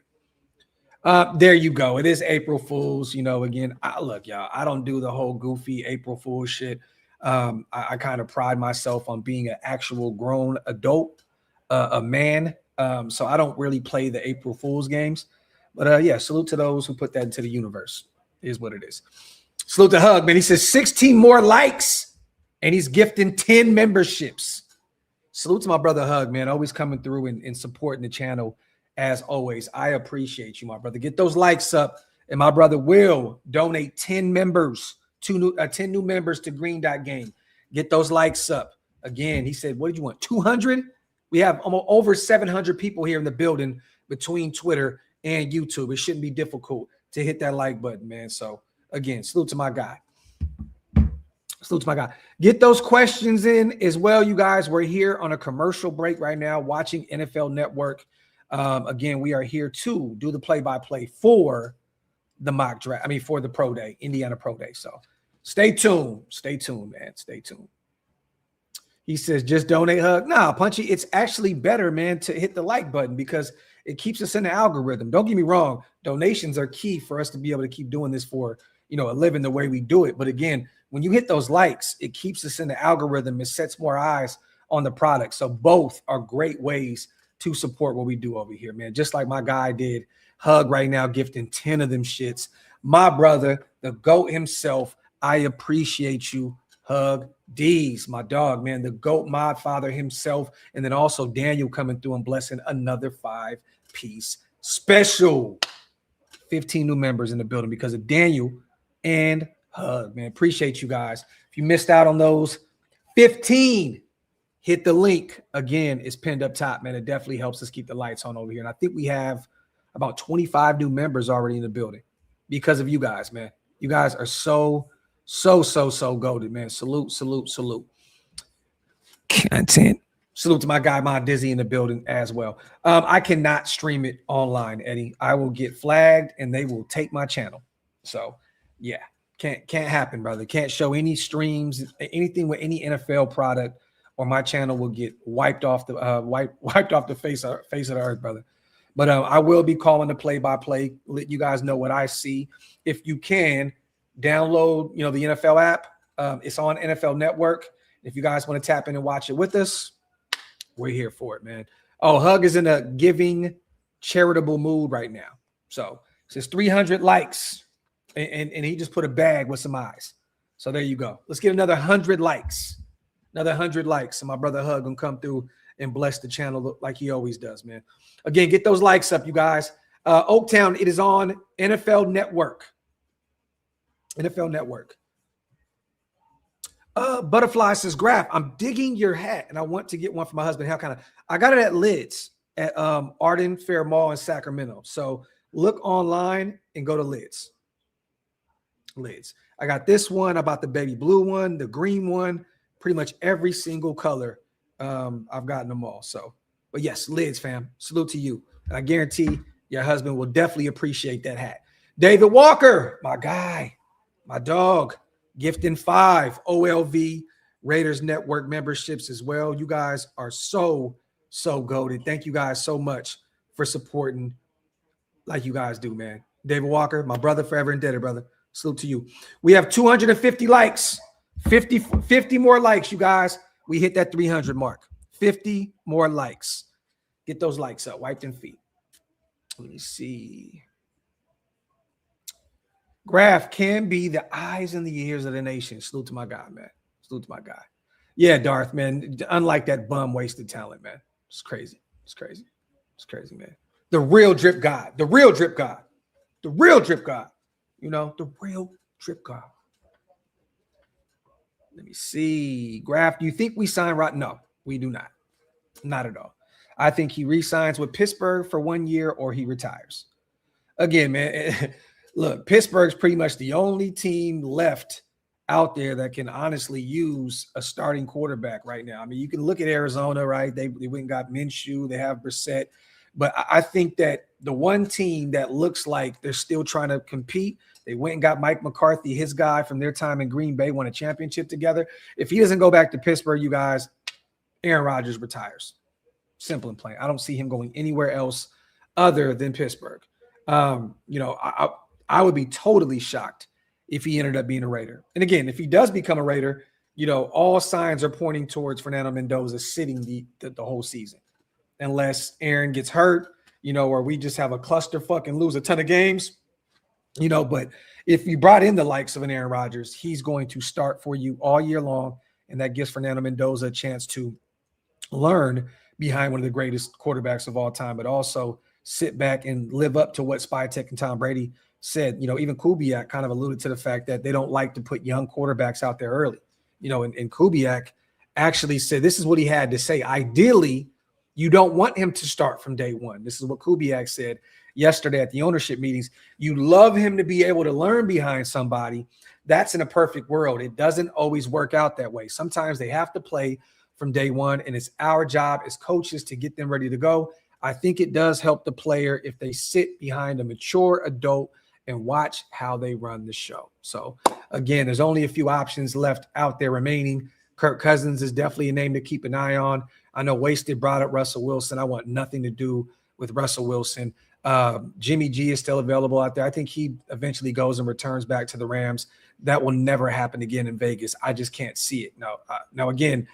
There you go. It is April Fool's. Again, look, y'all, I don't do the whole goofy April Fool's shit. I kind of pride myself on being an actual grown adult, a man. So I don't really play the April Fool's games. But salute to those who put that into the universe, is what it is. Salute to Hug, man. He says 16 more likes, and he's gifting 10 memberships. Salute to my brother Hug, man. Always coming through and supporting the channel as always. I appreciate you, my brother. Get those likes up, and my brother will donate 10 members, 10 new members to Green Dot Game. Get those likes up. Again, he said, what did you want, 200? We have almost over 700 people here in the building between Twitter and YouTube. It shouldn't be difficult to hit that like button, man. So, again, salute to my guy. Salute to my guy. Get those questions in as well, you guys. We're here on a commercial break right now watching NFL Network. Again, we are here to do the play-by-play for the mock draft. I mean, for the Pro Day, Indiana Pro Day. So stay tuned. Stay tuned, man. Stay tuned. He says, just donate, Hug. Nah, Punchy, it's actually better, man, to hit the like button because it keeps us in the algorithm. Don't get me wrong. Donations are key for us to be able to keep doing this for, a living the way we do it. But again, when you hit those likes, it keeps us in the algorithm. It sets more eyes on the product. So both are great ways to support what we do over here, man. Just like my guy did, Hug right now, gifting 10 of them shits. My brother, the GOAT himself, I appreciate you, Hug. D's, my dog, man, the GOAT mod father himself. And then also Daniel coming through and blessing another 5-piece special. 15 new members in the building because of Daniel and Hug, man. Appreciate you guys. If you missed out on those 15, hit the link. Again, it's pinned up top, man. It definitely helps us keep the lights on over here. And I think we have about 25 new members already in the building because of you guys, man. You guys are so goated, man. Salute. Content. Salute to my guy, my Dizzy, in the building as well. I cannot stream it online, Eddie. I will get flagged and they will take my channel. So, yeah, can't happen, brother. Can't show any streams, anything with any NFL product, or my channel will get wiped off the wiped off the face of the earth, brother. But I will be calling the play-by-play. Let you guys know what I see. If you can, download, the NFL app. It's on NFL Network. If you guys want to tap in and watch it with us, we're here for it, man. Oh, Hug is in a giving, charitable mood right now. So it says 300 likes, and he just put a bag with some eyes. So there you go. Let's get another 100 likes. Another 100 likes, and my brother Hug gonna come through and bless the channel like he always does, man. Again, get those likes up, you guys. Oaktown, it is on NFL Network. NFL Network. Butterfly says, Graphk, I'm digging your hat, and I want to get one for my husband. How kind of? I got it at Lids at Arden Fair Mall in Sacramento. So look online and go to Lids. Lids. I got this one. I bought the baby blue one, the green one, pretty much every single color. I've gotten them all. So, but yes, Lids, fam. Salute to you. And I guarantee your husband will definitely appreciate that hat. David Walker, my guy, my dog. Gifting 5 OLV Raiders Network memberships as well. You guys are so goated. Thank you guys so much for supporting like you guys do, man. David Walker, my brother, forever indebted, brother. Salute to you. We have 250 likes. 50 more likes, you guys. We hit that 300 mark. 50 more likes. Get those likes up. Wipe them feet. Let me see. Graphk can be the eyes and the ears of the nation. Salute to my guy, man. Salute to my guy. Yeah, Darth, man. Unlike that bum wasted talent, man. It's crazy. It's crazy. It's crazy, man. The real drip god. The real drip god. The real drip god. The real drip god. Let me see. Graphk, do you think we sign right? No, we do not. Not at all. I think he re-signs with Pittsburgh for 1 year or he retires. Again, man. Look, Pittsburgh's pretty much the only team left out there that can honestly use a starting quarterback right now. I mean, you can look at Arizona, right? They went and got Minshew. They have Brissett. But I think that the one team that looks like they're still trying to compete, they went and got Mike McCarthy, his guy from their time in Green Bay, won a championship together. If he doesn't go back to Pittsburgh, you guys, Aaron Rodgers retires. Simple and plain. I don't see him going anywhere else other than Pittsburgh. I would be totally shocked if he ended up being a Raider. And again, if he does become a Raider, all signs are pointing towards Fernando Mendoza sitting the whole season. Unless Aaron gets hurt, or we just have a clusterfuck and lose a ton of games, but if you brought in the likes of an Aaron Rodgers, he's going to start for you all year long. And that gives Fernando Mendoza a chance to learn behind one of the greatest quarterbacks of all time, but also sit back and live up to what Spytek and Tom Brady said. Even Kubiak kind of alluded to the fact that they don't like to put young quarterbacks out there early. And Kubiak actually said this is what he had to say. Ideally, you don't want him to start from day one. This is what Kubiak said yesterday at the ownership meetings. You love him to be able to learn behind somebody. That's in a perfect world. It doesn't always work out that way. Sometimes they have to play from day one, and it's our job as coaches to get them ready to go. I think it does help the player if they sit behind a mature adult and watch how they run the show. So, again, there's only a few options left out there remaining. Kirk Cousins is definitely a name to keep an eye on. I know Wasted brought up Russell Wilson. I want nothing to do with Russell Wilson. Jimmy G is still available out there. I think he eventually goes and returns back to the Rams. That will never happen again in Vegas. I just can't see it. Now again,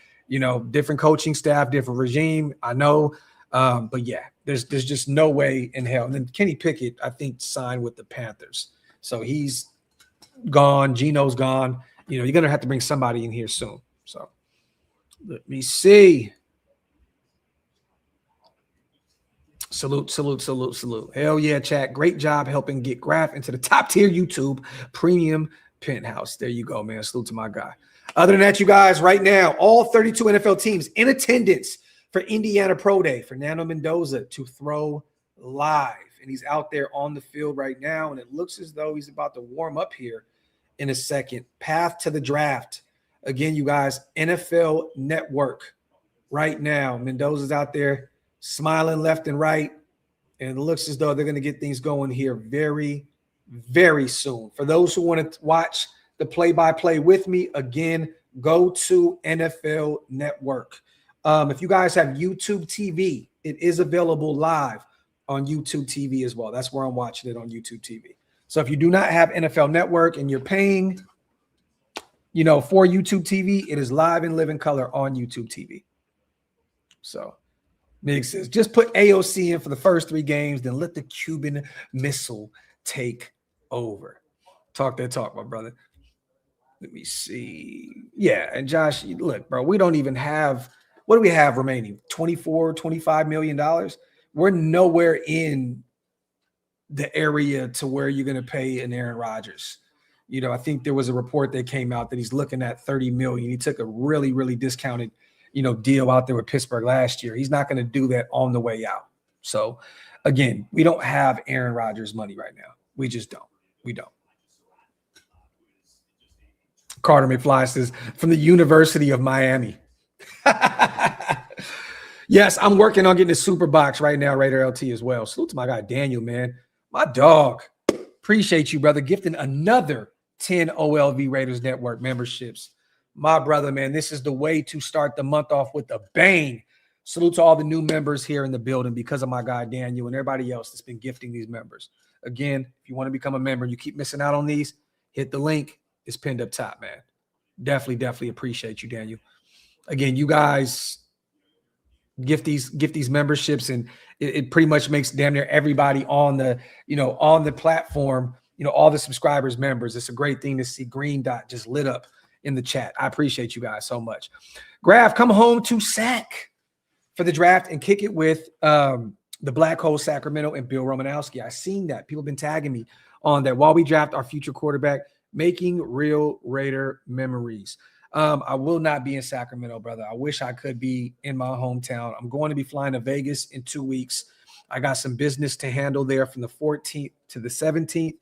different coaching staff, different regime. I know. But yeah, there's just no way in hell. And then Kenny Pickett, I think, signed with the Panthers. So he's gone. Geno's gone. You're going to have to bring somebody in here soon. So let me see. Salute. Hell yeah, chat. Great job helping get Graphk into the top tier YouTube premium penthouse. There you go, man. Salute to my guy. Other than that, you guys, right now, all 32 NFL teams in attendance for Indiana Pro Day. Fernando Mendoza to throw live. And he's out there on the field right now. And it looks as though he's about to warm up here in a second. Path to the draft. Again, you guys, NFL Network right now. Mendoza's out there smiling left and right. And it looks as though they're going to get things going here very, very soon. For those who want to watch the play-by-play with me, again, go to NFL Network. If you guys have YouTube TV, it is available live on YouTube TV as well. That's where I'm watching it, on YouTube TV. So if you do not have NFL Network and you're paying, for YouTube TV, it is live and live in color on YouTube TV. So Mig says, just put AOC in for the first 3 games, then let the Cuban Missile take over. Talk that talk, my brother. Let me see. Yeah, and Josh, look, bro, we don't even have – what do we have remaining? $24, $25 million? We're nowhere in the area to where you're going to pay an Aaron Rodgers. I think there was a report that came out that he's looking at $30 million. He took a really, really discounted, deal out there with Pittsburgh last year. He's not going to do that on the way out. So, again, we don't have Aaron Rodgers money right now. We just don't. We don't. Carter McFly says, from the University of Miami. Yes, I'm working on getting a super box right now, Raider LT as well. Salute to my guy, Daniel, man. My dog. Appreciate you, brother. Gifting another 10 OLV Raiders Network memberships. My brother, man, this is the way to start the month off with a bang. Salute to all the new members here in the building because of my guy, Daniel, and everybody else that's been gifting these members. Again, if you want to become a member and you keep missing out on these, hit the link. It's pinned up top, man. Definitely appreciate you, Daniel. Again, you guys gift these memberships, and it pretty much makes damn near everybody on the, on the platform, all the subscribers members. It's a great thing to see green dot just lit up in the chat. I appreciate you guys so much. Graphk, come home to Sac for the draft and kick it with the Black Hole Sacramento and Bill Romanowski. I seen that. People have been tagging me on that while we draft our future quarterback, making real Raider memories. I will not be in Sacramento, brother. I wish I could be in my hometown. I'm going to be flying to Vegas in 2 weeks. I got some business to handle there from the 14th to the 17th.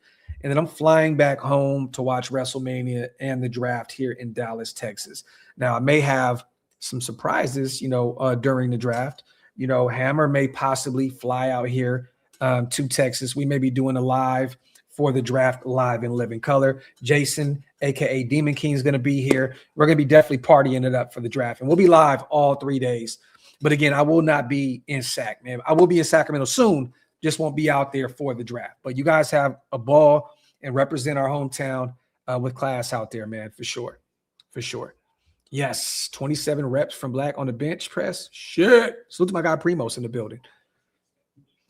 And then I'm flying back home to watch WrestleMania and the draft here in Dallas, Texas. Now, I may have some surprises, during the draft. Hammer may possibly fly out here to Texas. We may be doing a live for the draft live in living color. Jason, a.k.a. Demon King, is going to be here. We're going to be definitely partying it up for the draft. And we'll be live all 3 days. But again, I will not be in Sac, man. I will be in Sacramento soon. Just won't be out there for the draft. But you guys have a ball and represent our hometown with class out there, man, for sure. For sure. Yes, 27 reps from Black on the bench press. Shit. Salute to my guy Primos in the building.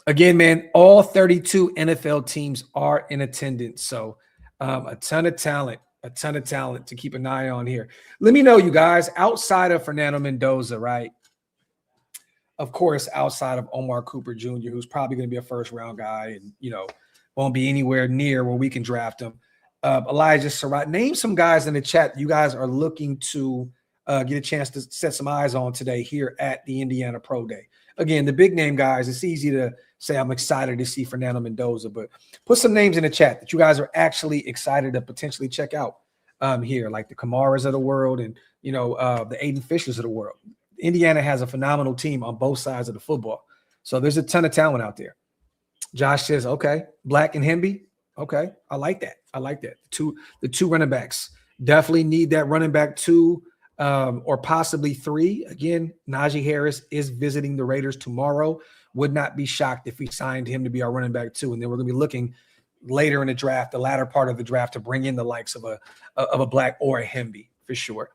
Again, man, all 32 NFL teams are in attendance. So a ton of talent to keep an eye on here. Let me know, you guys, outside of Fernando Mendoza, right? of course, outside of Omar Cooper Jr., who's probably going to be a first-round guy and, won't be anywhere near where we can draft him. Elijah Surratt. Name some guys in the chat you guys are looking to get a chance to set some eyes on today here at the Indiana Pro Day. Again, the big name guys, it's easy to say I'm excited to see Fernando Mendoza, but put some names in the chat that you guys are actually excited to potentially check out here, like the Kamaras of the world and, the Aiden Fishers of the world. Indiana has a phenomenal team on both sides of the football. So there's a ton of talent out there. Josh says, okay, Black and Hemby. Okay, I like that. The two running backs. Definitely need that running back 2 or possibly 3. Again, Najee Harris is visiting the Raiders tomorrow. Would not be shocked if we signed him to be our running back 2. And then we're going to be looking later in the draft, the latter part of the draft, to bring in the likes of a Black or a Hemby for sure.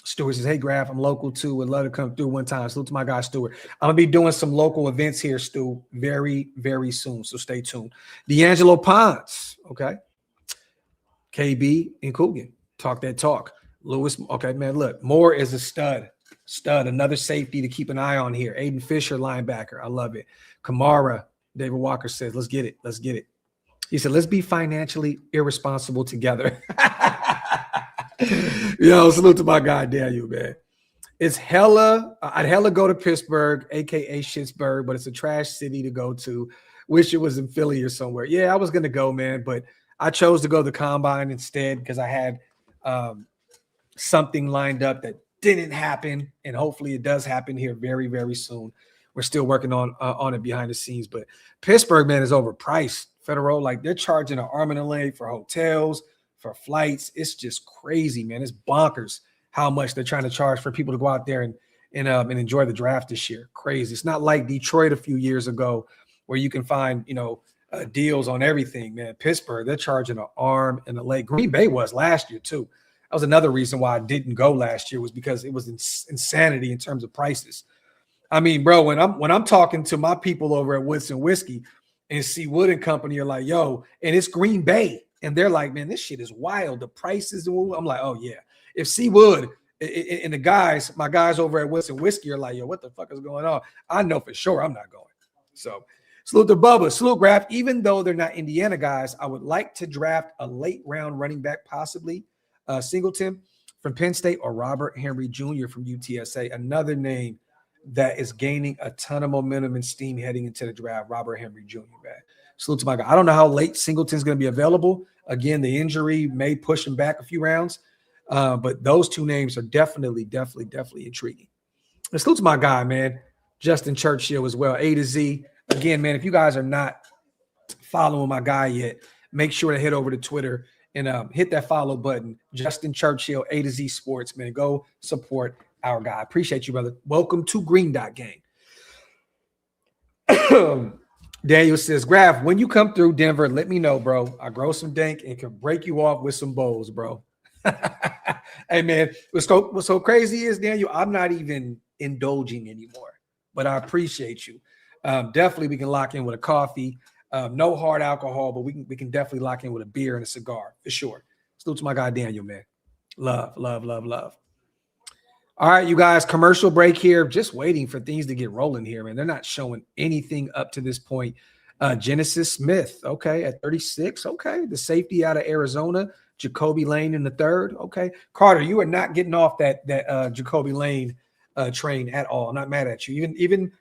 Stewart says, hey, Graphk, I'm local too. Would love to come through one time. Salute to my guy, Stewart. I'm going to be doing some local events here, Stu, very, very soon. So stay tuned. D'Angelo Ponce, okay. KB and Coogan, talk that talk. Lewis, okay, man, look. Moore is a stud, another safety to keep an eye on here. Aiden Fisher, linebacker. I love it. Kamara, David Walker says, let's get it. He said, let's be financially irresponsible together. Salute to my guy, Daniel, man. It's I'd hella go to Pittsburgh, a.k.a. Schittsburg, but it's a trash city to go to. Wish it was in Philly or somewhere. Yeah, I was going to go, man, but I chose to go to the Combine instead because I had something lined up that didn't happen, and hopefully it does happen here very, very soon. We're still working on it behind the scenes, but Pittsburgh, man, is overpriced. Federal, like they're charging an arm and a leg for hotels, for flights. It's just crazy, man. It's bonkers how much they're trying to charge for people to go out there and enjoy the draft this year. Crazy. It's not like Detroit a few years ago where you can find, deals on everything, man. Pittsburgh, they're charging an arm and a leg. Green Bay was last year too. That was another reason why I didn't go last year, was because it was insanity in terms of prices. I mean, bro, when I'm talking to my people over at Woodson Whiskey and C Wood and Company are like, yo, and it's Green Bay. And they're like, man, this shit is wild. The prices. I'm like, oh, yeah. If C Wood and my guys over at Woodson Whiskey are like, yo, what the fuck is going on? I know for sure I'm not going. So salute to Bubba. Salute Graphk. Even though they're not Indiana guys, I would like to draft a late round running back, possibly Singleton from Penn State or Robert Henry Jr. from UTSA. Another name that is gaining a ton of momentum and steam heading into the draft, Robert Henry Jr., man. Salute to my guy. I don't know how late Singleton's going to be available. Again, the injury may push him back a few rounds, but those two names are definitely intriguing. And salute to my guy, man, Justin Churchill as well, A to Z. Again, man, if you guys are not following my guy yet, make sure to head over to Twitter and hit that follow button. Justin Churchill, A to Z Sports, man. Go support our guy. Appreciate you, brother. Welcome to Green Dot Gang. Daniel says, Graphk, when you come through Denver, let me know, bro. I grow some dank and can break you off with some bowls, bro. Hey, man, what's so crazy is, Daniel, I'm not even indulging anymore, but I appreciate you. Definitely we can lock in with a coffee. No hard alcohol, but we can definitely lock in with a beer and a cigar for sure. Salute to my guy, Daniel, man. Love. All right, you guys, commercial break here. Just waiting for things to get rolling here, man. They're not showing anything up to this point. Genesis Smith, okay, at 36, okay. The safety out of Arizona, Jacoby Lane in the third, okay. Carter, you are not getting off that Jacoby Lane train at all. I'm not mad at you. Even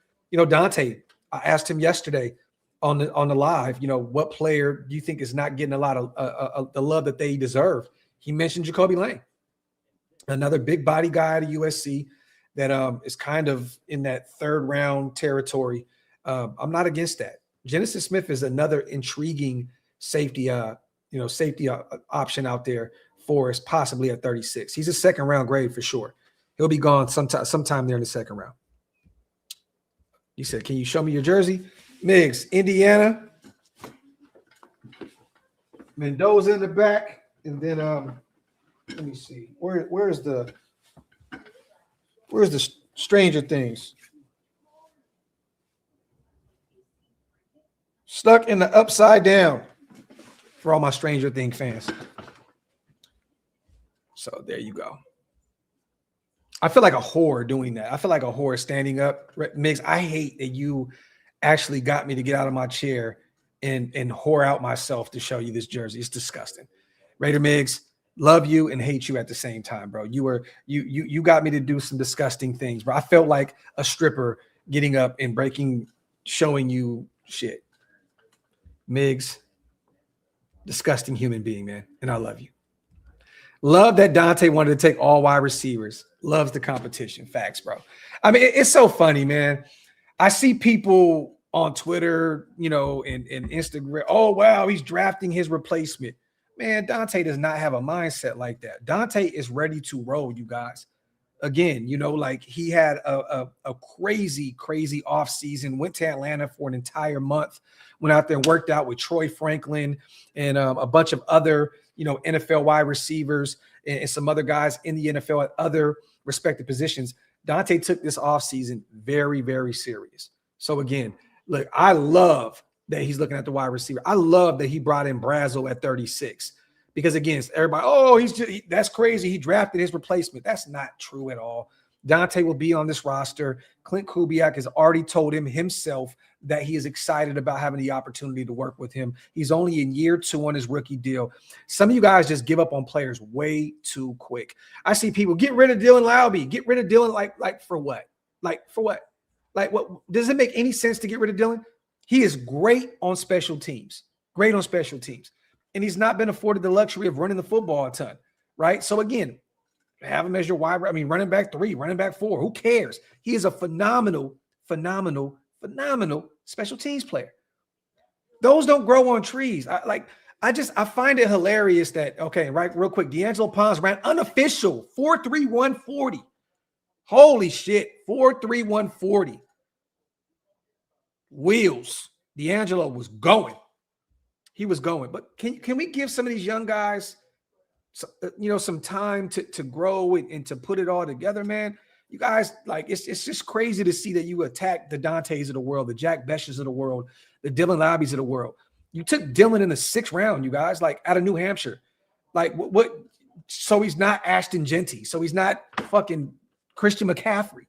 Dante, I asked him yesterday on the live, what player do you think is not getting a lot of the love that they deserve? He mentioned Jacoby Lane. Another big body guy at USC that is kind of in that third round territory. I'm not against that. Genesis Smith is another intriguing safety option out there for us, possibly at 36. He's a second round grade for sure. He'll be gone sometime there in the second round. He said, can you show me your jersey? Miggs, Indiana. Mendoza in the back. And then let me see. Where's the Stranger Things? Stuck in the upside down for all my Stranger Things fans. So there you go. I feel like a whore doing that. I feel like a whore standing up. Migs, I hate that you actually got me to get out of my chair and whore out myself to show you this jersey. It's disgusting. Raider Migs, love you and hate you at the same time, bro. You got me to do some disgusting things, bro. I felt like a stripper getting up and showing you shit. Migs, disgusting human being, man. And I love you. Love that Dante wanted to take all wide receivers. Loves the competition. Facts, bro. I mean, it's so funny, man. I see people on Twitter, and Instagram. Oh, wow, he's drafting his replacement. Man, Dante does not have a mindset like that. Dante is ready to roll, you guys. Again, like he had a crazy, crazy offseason, went to Atlanta for an entire month, went out there and worked out with Troy Franklin and a bunch of other, NFL wide receivers and some other guys in the NFL at other respective positions. Dante took this offseason very, very serious. So again, look, I love that he's looking at the wide receiver. I love that he brought in Brazel at 36 because again, everybody, that's crazy. He drafted his replacement. That's not true at all. Dante will be on this roster. Clint Kubiak has already told him himself that he is excited about having the opportunity to work with him. He's only in year 2 on his rookie deal. Some of you guys just give up on players way too quick. I see people get rid of Dylan Lowby. Get rid of Dylan like for what? Like for what? Like what? Does it make any sense to get rid of Dylan? He is great on special teams. Great on special teams. And he's not been afforded the luxury of running the football a ton, right? So again, have him as your running back 3, running back 4. Who cares? He is a phenomenal special teams player. Those don't grow on trees. I find it hilarious that, okay, right, real quick, D'Angelo Pons ran unofficial 4.31 40. Holy shit, 4.31 40. Wheels. D'Angelo was going. He was going. But can we give some of these young guys some time to grow and to put it all together, man? You guys, it's just crazy to see that you attack the Dantes of the world, the Jack Beshes of the world, the Dylan Lobbys of the world. You took Dylan in the 6th round, you guys, out of New Hampshire. What? So he's not Ashton Genty. So he's not fucking Christian McCaffrey.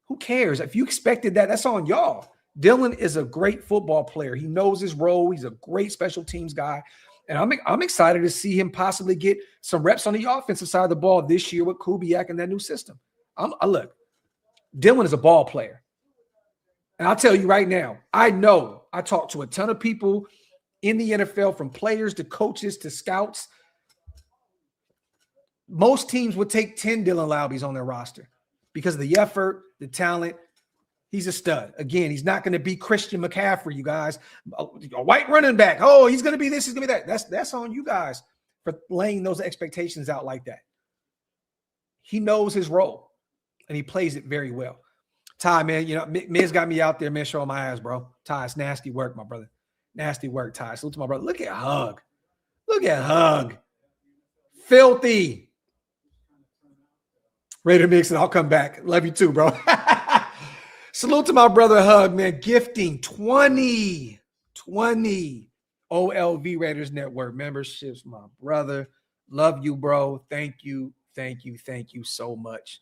Who cares? If you expected that, that's on y'all. Dylan is a great football player. He knows his role. He's a great special teams guy. And I'm excited to see him possibly get some reps on the offensive side of the ball this year with Kubiak and that new system. Look, Dylan is a ball player. And I'll tell you right now, I talked to a ton of people in the NFL, from players to coaches to scouts. Most teams would take 10 Dylan Loubys on their roster because of the effort, the talent. He's a stud. Again, he's not going to be Christian McCaffrey, you guys. A white running back. Oh, he's going to be this, he's going to be that. That's on you guys for laying those expectations out like that. He knows his role, and he plays it very well. Ty, man, Miz got me out there, man, showing my ass, bro. Ty, it's nasty work, my brother. Nasty work, Ty. Salute to my brother. Look at Hug. Look at Hug. Filthy. Raider Mixon, I'll come back. Love you too, bro. Salute to my brother Hug, man. Gifting 20 OLV Raiders Network memberships, my brother. Love you, bro. Thank you so much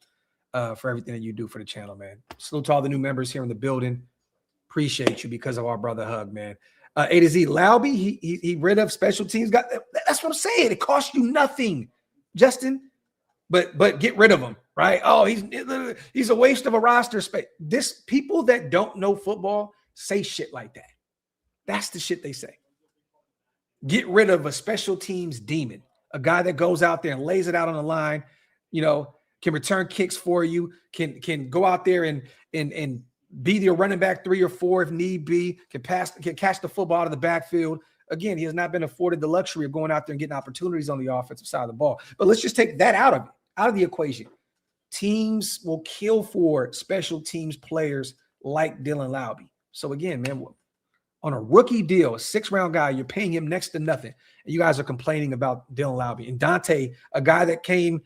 for everything that you do for the channel, man. Salute to all the new members here in the building. Appreciate you because of our brother Hug, man. A to Z Lowby, he rid of special teams. That's what I'm saying. It costs you nothing, Justin. But get rid of him, right? Oh, he's a waste of a roster space. People that don't know football say shit like that. That's the shit they say. Get rid of a special teams demon, a guy that goes out there and lays it out on the line, can return kicks for you, can go out there and be your running back 3 or 4 if need be, can catch the football out of the backfield. Again, he has not been afforded the luxury of going out there and getting opportunities on the offensive side of the ball. But let's just take that out of the equation. Teams will kill for special teams players like Dylan Lowby. So again, man, on a rookie deal, a 6th-round guy, you're paying him next to nothing. And you guys are complaining about Dylan Lowby. And Dante, a guy that came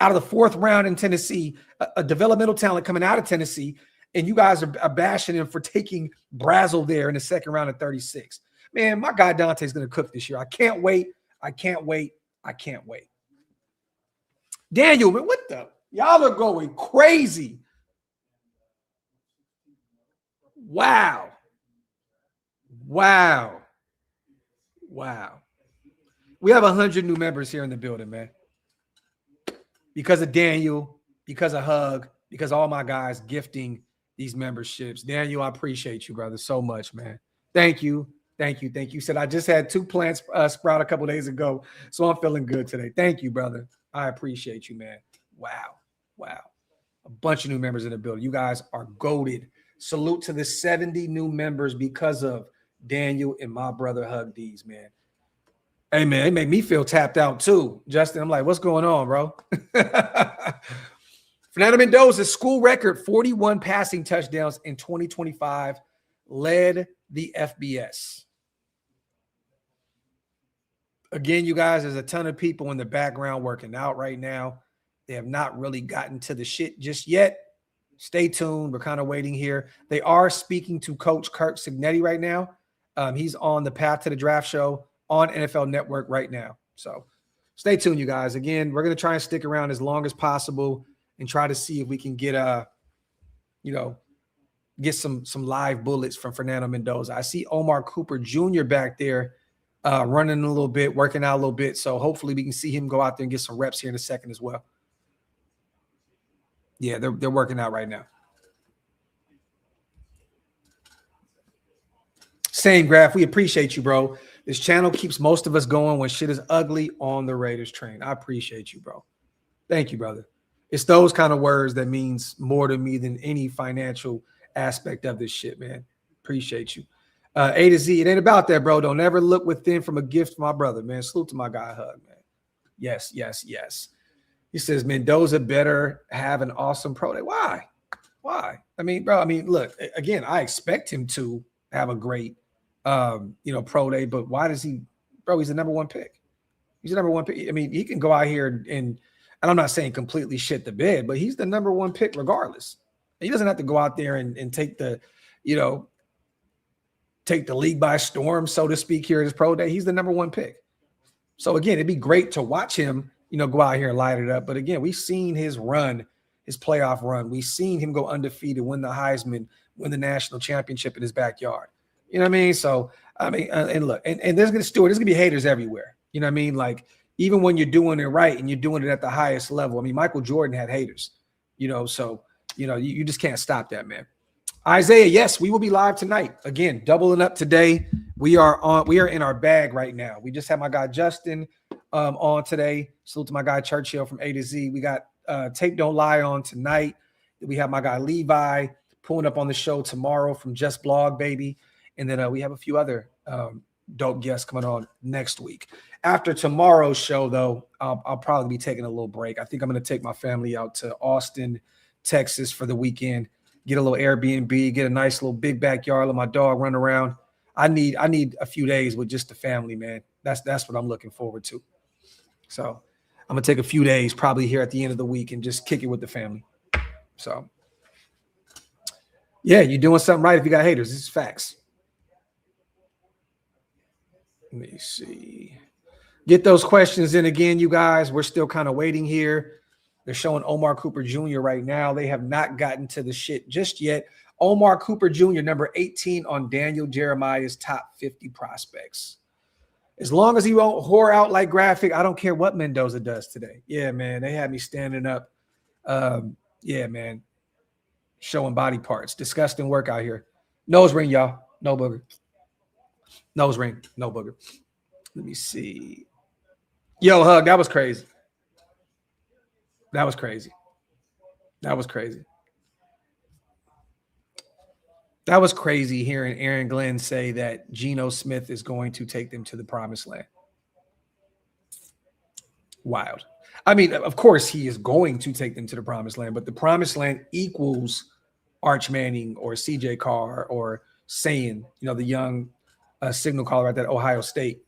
out of the 4th round in Tennessee, a developmental talent coming out of Tennessee, and you guys are bashing him for taking Brazel there in the 2nd round at 36. Man, my guy Dante's going to cook this year. I can't wait. Daniel, man, what the? Y'all are going crazy. Wow. Wow. Wow. We have 100 new members here in the building, man. Because of Daniel, because of Hug, because all my guys gifting these memberships. Daniel, I appreciate you, brother, so much, man. Thank you. Thank you. Thank you. Said I just had 2 plants sprout a couple days ago, so I'm feeling good today. Thank you, brother. I appreciate you, man. Wow. Wow. A bunch of new members in the building. You guys are goated. Salute to the 70 new members because of Daniel and my brother Hug D's, man. Hey, man, it made me feel tapped out too. Justin, I'm like, what's going on, bro? Fernando Mendoza's school record 41 passing touchdowns in 2025 led the FBS. Again, you guys, there's a ton of people in the background working out right now. They have not really gotten to the shit just yet. Stay tuned. We're kind of waiting here. They are speaking to Coach Kirk Cignetti right now. He's on the Path to the Draft show on NFL Network right now. So stay tuned, you guys. Again, we're going to try and stick around as long as possible and try to see if we can get get some live bullets from Fernando Mendoza. I see Omar Cooper Jr. back there running a little bit, working out a little bit. So hopefully we can see him go out there and get some reps here in a second as well. Yeah, they're working out right now. Same, Graph. We appreciate you, bro. This channel keeps most of us going when shit is ugly on the Raiders train. I appreciate you, bro. Thank you, brother. It's those kind of words that means more to me than any financial aspect of this shit, man. Appreciate you. A to Z, it ain't about that, bro. Don't ever look within from a gift from my brother, man. Salute to my guy, Hug, man. Yes, yes, yes. He says Mendoza better have an awesome pro day. Why? Why? I mean, bro, look, again, I expect him to have a great pro day, but why does he, bro? He's the number 1 pick. He's the number 1 pick. I mean, he can go out here and I'm not saying completely shit the bed, but he's the number 1 pick regardless. He doesn't have to go out there and take the, take the league by storm, so to speak, here at his pro day. He's the number 1 pick. So again, it'd be great to watch him, go out here and light it up. But again, we've seen his run, his playoff run. We've seen him go undefeated, win the Heisman, win the national championship in his backyard. You know what I mean? So, and look, and there's going to be haters everywhere. You know what I mean? Like, even when you're doing it right and you're doing it at the highest level. I mean, Michael Jordan had haters, so, you just can't stop that, man. Isaiah, yes, we will be live tonight. Again, doubling up today. We are in our bag right now. We just had my guy Justin on today. Salute to my guy Churchill from A to Z. We got Tape Don't Lie on tonight. We have my guy Levi pulling up on the show tomorrow from Just Blog, baby. And then we have a few other dope guests coming on next week. After tomorrow's show, though, I'll probably be taking a little break. I think I'm going to take my family out to Austin, Texas for the weekend. Get a little Airbnb, get a nice little big backyard, let my dog run around. I need a few days with just the family, man. That's what I'm looking forward to. So I'm gonna take a few days, probably here at the end of the week, and just kick it with the family. So yeah, you're doing something right if you got haters. This is facts. Let me see. Get those questions in again, you guys. We're still kind of waiting here. They're showing Omar Cooper Jr. right now. They have not gotten to the shit just yet. Omar Cooper Jr., number 18 on Daniel Jeremiah's top 50 prospects. As long as he won't whore out like Graphk, I don't care what Mendoza does today. Yeah, man, they had me standing up. Yeah, man, showing body parts. Disgusting work out here. Nose ring, y'all. No booger. Nose ring, no booger. Let me see. Yo, Hug, that was crazy. That was crazy. That was crazy. That was crazy hearing Aaron Glenn say that Geno Smith is going to take them to the promised land. Wild. I mean, of course he is going to take them to the promised land, but the promised land equals Arch Manning or CJ Carr or Sayin, the young signal caller at that Ohio State.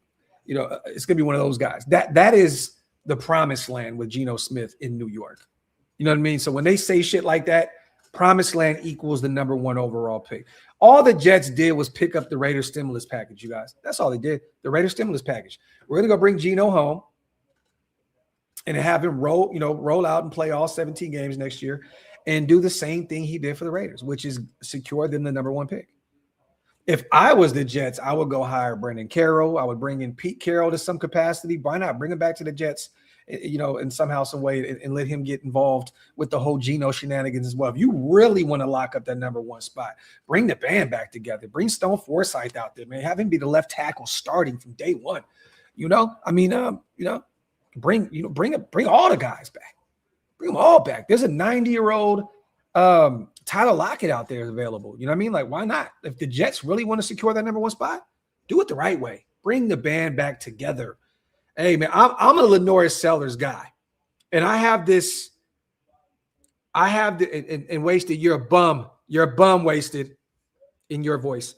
It's going to be one of those guys. That is the promised land with Geno Smith in New York. You know what I mean? So when they say shit like that, promised land equals the number 1 overall pick. All the Jets did was pick up the Raiders stimulus package, you guys. That's all they did. The Raiders stimulus package. We're going to go bring Geno home. and have him roll out and play all 17 games next year and do the same thing he did for the Raiders, which is secure them the number 1 pick. If I was the Jets, I would go hire Brendan Carroll. I would bring in Pete Carroll to some capacity. Why not bring him back to the Jets, in somehow, some way, and let him get involved with the whole Geno shenanigans as well. If you really want to lock up that number 1 spot, bring the band back together. Bring Stone Forsythe out there, man. Have him be the left tackle starting from day 1. Bring all the guys back. Bring them all back. There's a 90-year-old Tyler Lockett out there is available. You know what I mean? Like, why not? If the Jets really want to secure that number 1 spot, do it the right way. Bring the band back together. Hey, man, I'm a Lenore Sellers guy. And I have Wasted, you're a bum. You're a bum, Wasted, in your voice.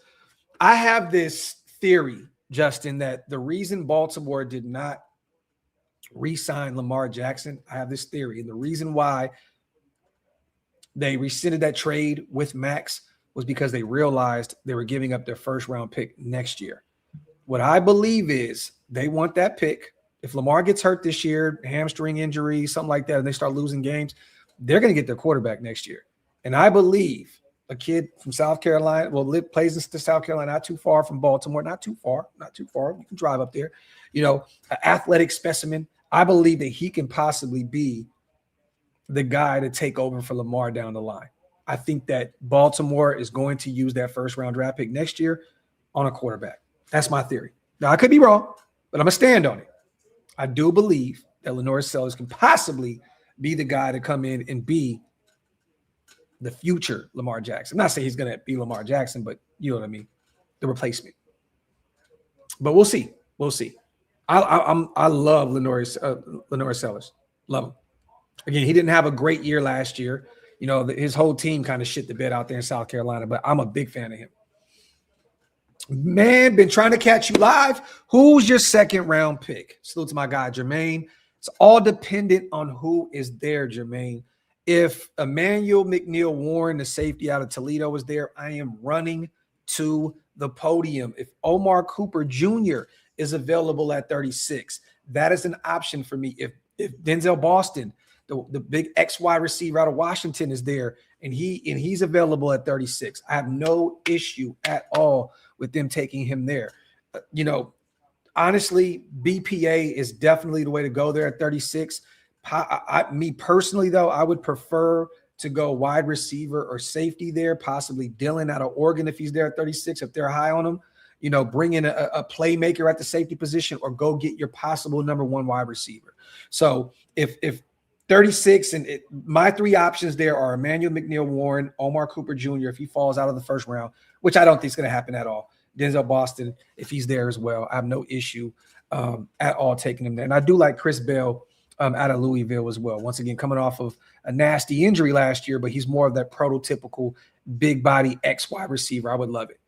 I have this theory, Justin, that the reason Baltimore did not re-sign Lamar Jackson, I have this theory. And the reason why they rescinded that trade with Max was because they realized they were giving up their first-round pick next year. What I believe is they want that pick. If Lamar gets hurt this year, hamstring injury, something like that, and they start losing games, they're going to get their quarterback next year. And I believe a kid from South Carolina, plays in South Carolina, not too far from Baltimore, not too far. You can drive up there. An athletic specimen. I believe that he can possibly be the guy to take over for Lamar down the line. I think that Baltimore is going to use that first-round draft pick next year on a quarterback. That's my theory. Now, I could be wrong, but I'm going to stand on it. I do believe that Lenore Sellers can possibly be the guy to come in and be the future Lamar Jackson. I'm not saying he's going to be Lamar Jackson, but you know what I mean, the replacement. But we'll see. I love Lenore Sellers. Love him. Again, he didn't have a great year last year. His whole team kind of shit the bed out there in South Carolina, but I'm a big fan of him. Man, been trying to catch you live. Who's your 2nd-round pick? Salute to my guy, Jermaine. It's all dependent on who is there, Jermaine. If Emmanuel McNeil Warren, the safety out of Toledo, is there, I am running to the podium. If Omar Cooper Jr. is available at 36, that is an option for me. If Denzel Boston, the big XY receiver out of Washington, is there and he's available at 36, I have no issue at all with them taking him there. Honestly, BPA is definitely the way to go there at 36. Me personally, though, I would prefer to go wide receiver or safety there, possibly Dillon out of Oregon if he's there at 36, if they're high on him. Bring in a playmaker at the safety position or go get your possible number 1 wide receiver. So if 36, and my 3 options there are Emmanuel McNeil Warren, Omar Cooper Jr. if he falls out of the first round, which I don't think is going to happen at all. Denzel Boston, if he's there as well, I have no issue at all taking him there. And I do like Chris Bell out of Louisville as well. Once again, coming off of a nasty injury last year, but he's more of that prototypical big body X wide receiver. I would love it.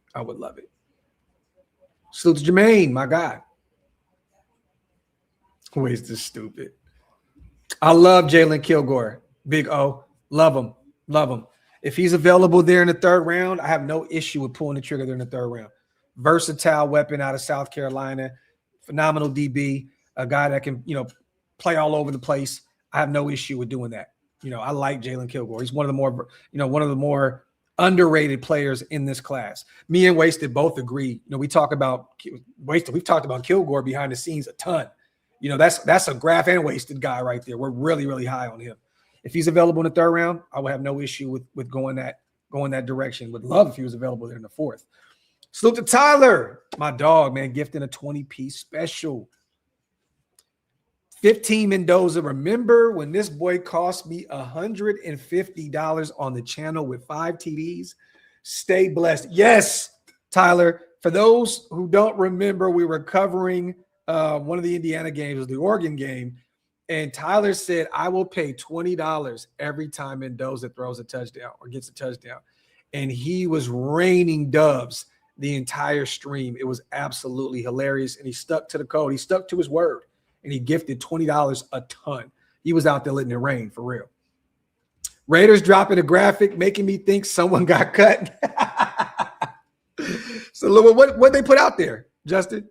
Salute to Jermaine, my guy. Waste is stupid. I love Jalen Kilgore. Big O. Love him. If he's available there in the 3rd round, I have no issue with pulling the trigger there in the 3rd round. Versatile weapon out of South Carolina. Phenomenal DB. A guy that can, play all over the place. I have no issue with doing that. I like Jalen Kilgore. He's one of the more underrated players in this class. Me and Wasted both agree. We've talked about Kilgore behind the scenes a ton. That's a Graphk and Wasted guy right there. We're really, really high on him. If he's available in the 3rd round, I would have no issue with going that direction. Would love if he was available there in the 4th. Salute to Tyler, my dog, man, gifting a 20-piece special. 15 Mendoza. Remember when this boy cost me $150 on the channel with 5 TDs? Stay blessed. Yes, Tyler. For those who don't remember, we were covering one of the Indiana games, the Oregon game, and Tyler said, I will pay $20 every time Mendoza throws a touchdown or gets a touchdown. And he was raining dubs the entire stream. It was absolutely hilarious, and he stuck to the code. He stuck to his word, and he gifted $20 a ton. He was out there letting it rain, for real. Raiders dropping a graphic, making me think someone got cut. So what they put out there, Justin?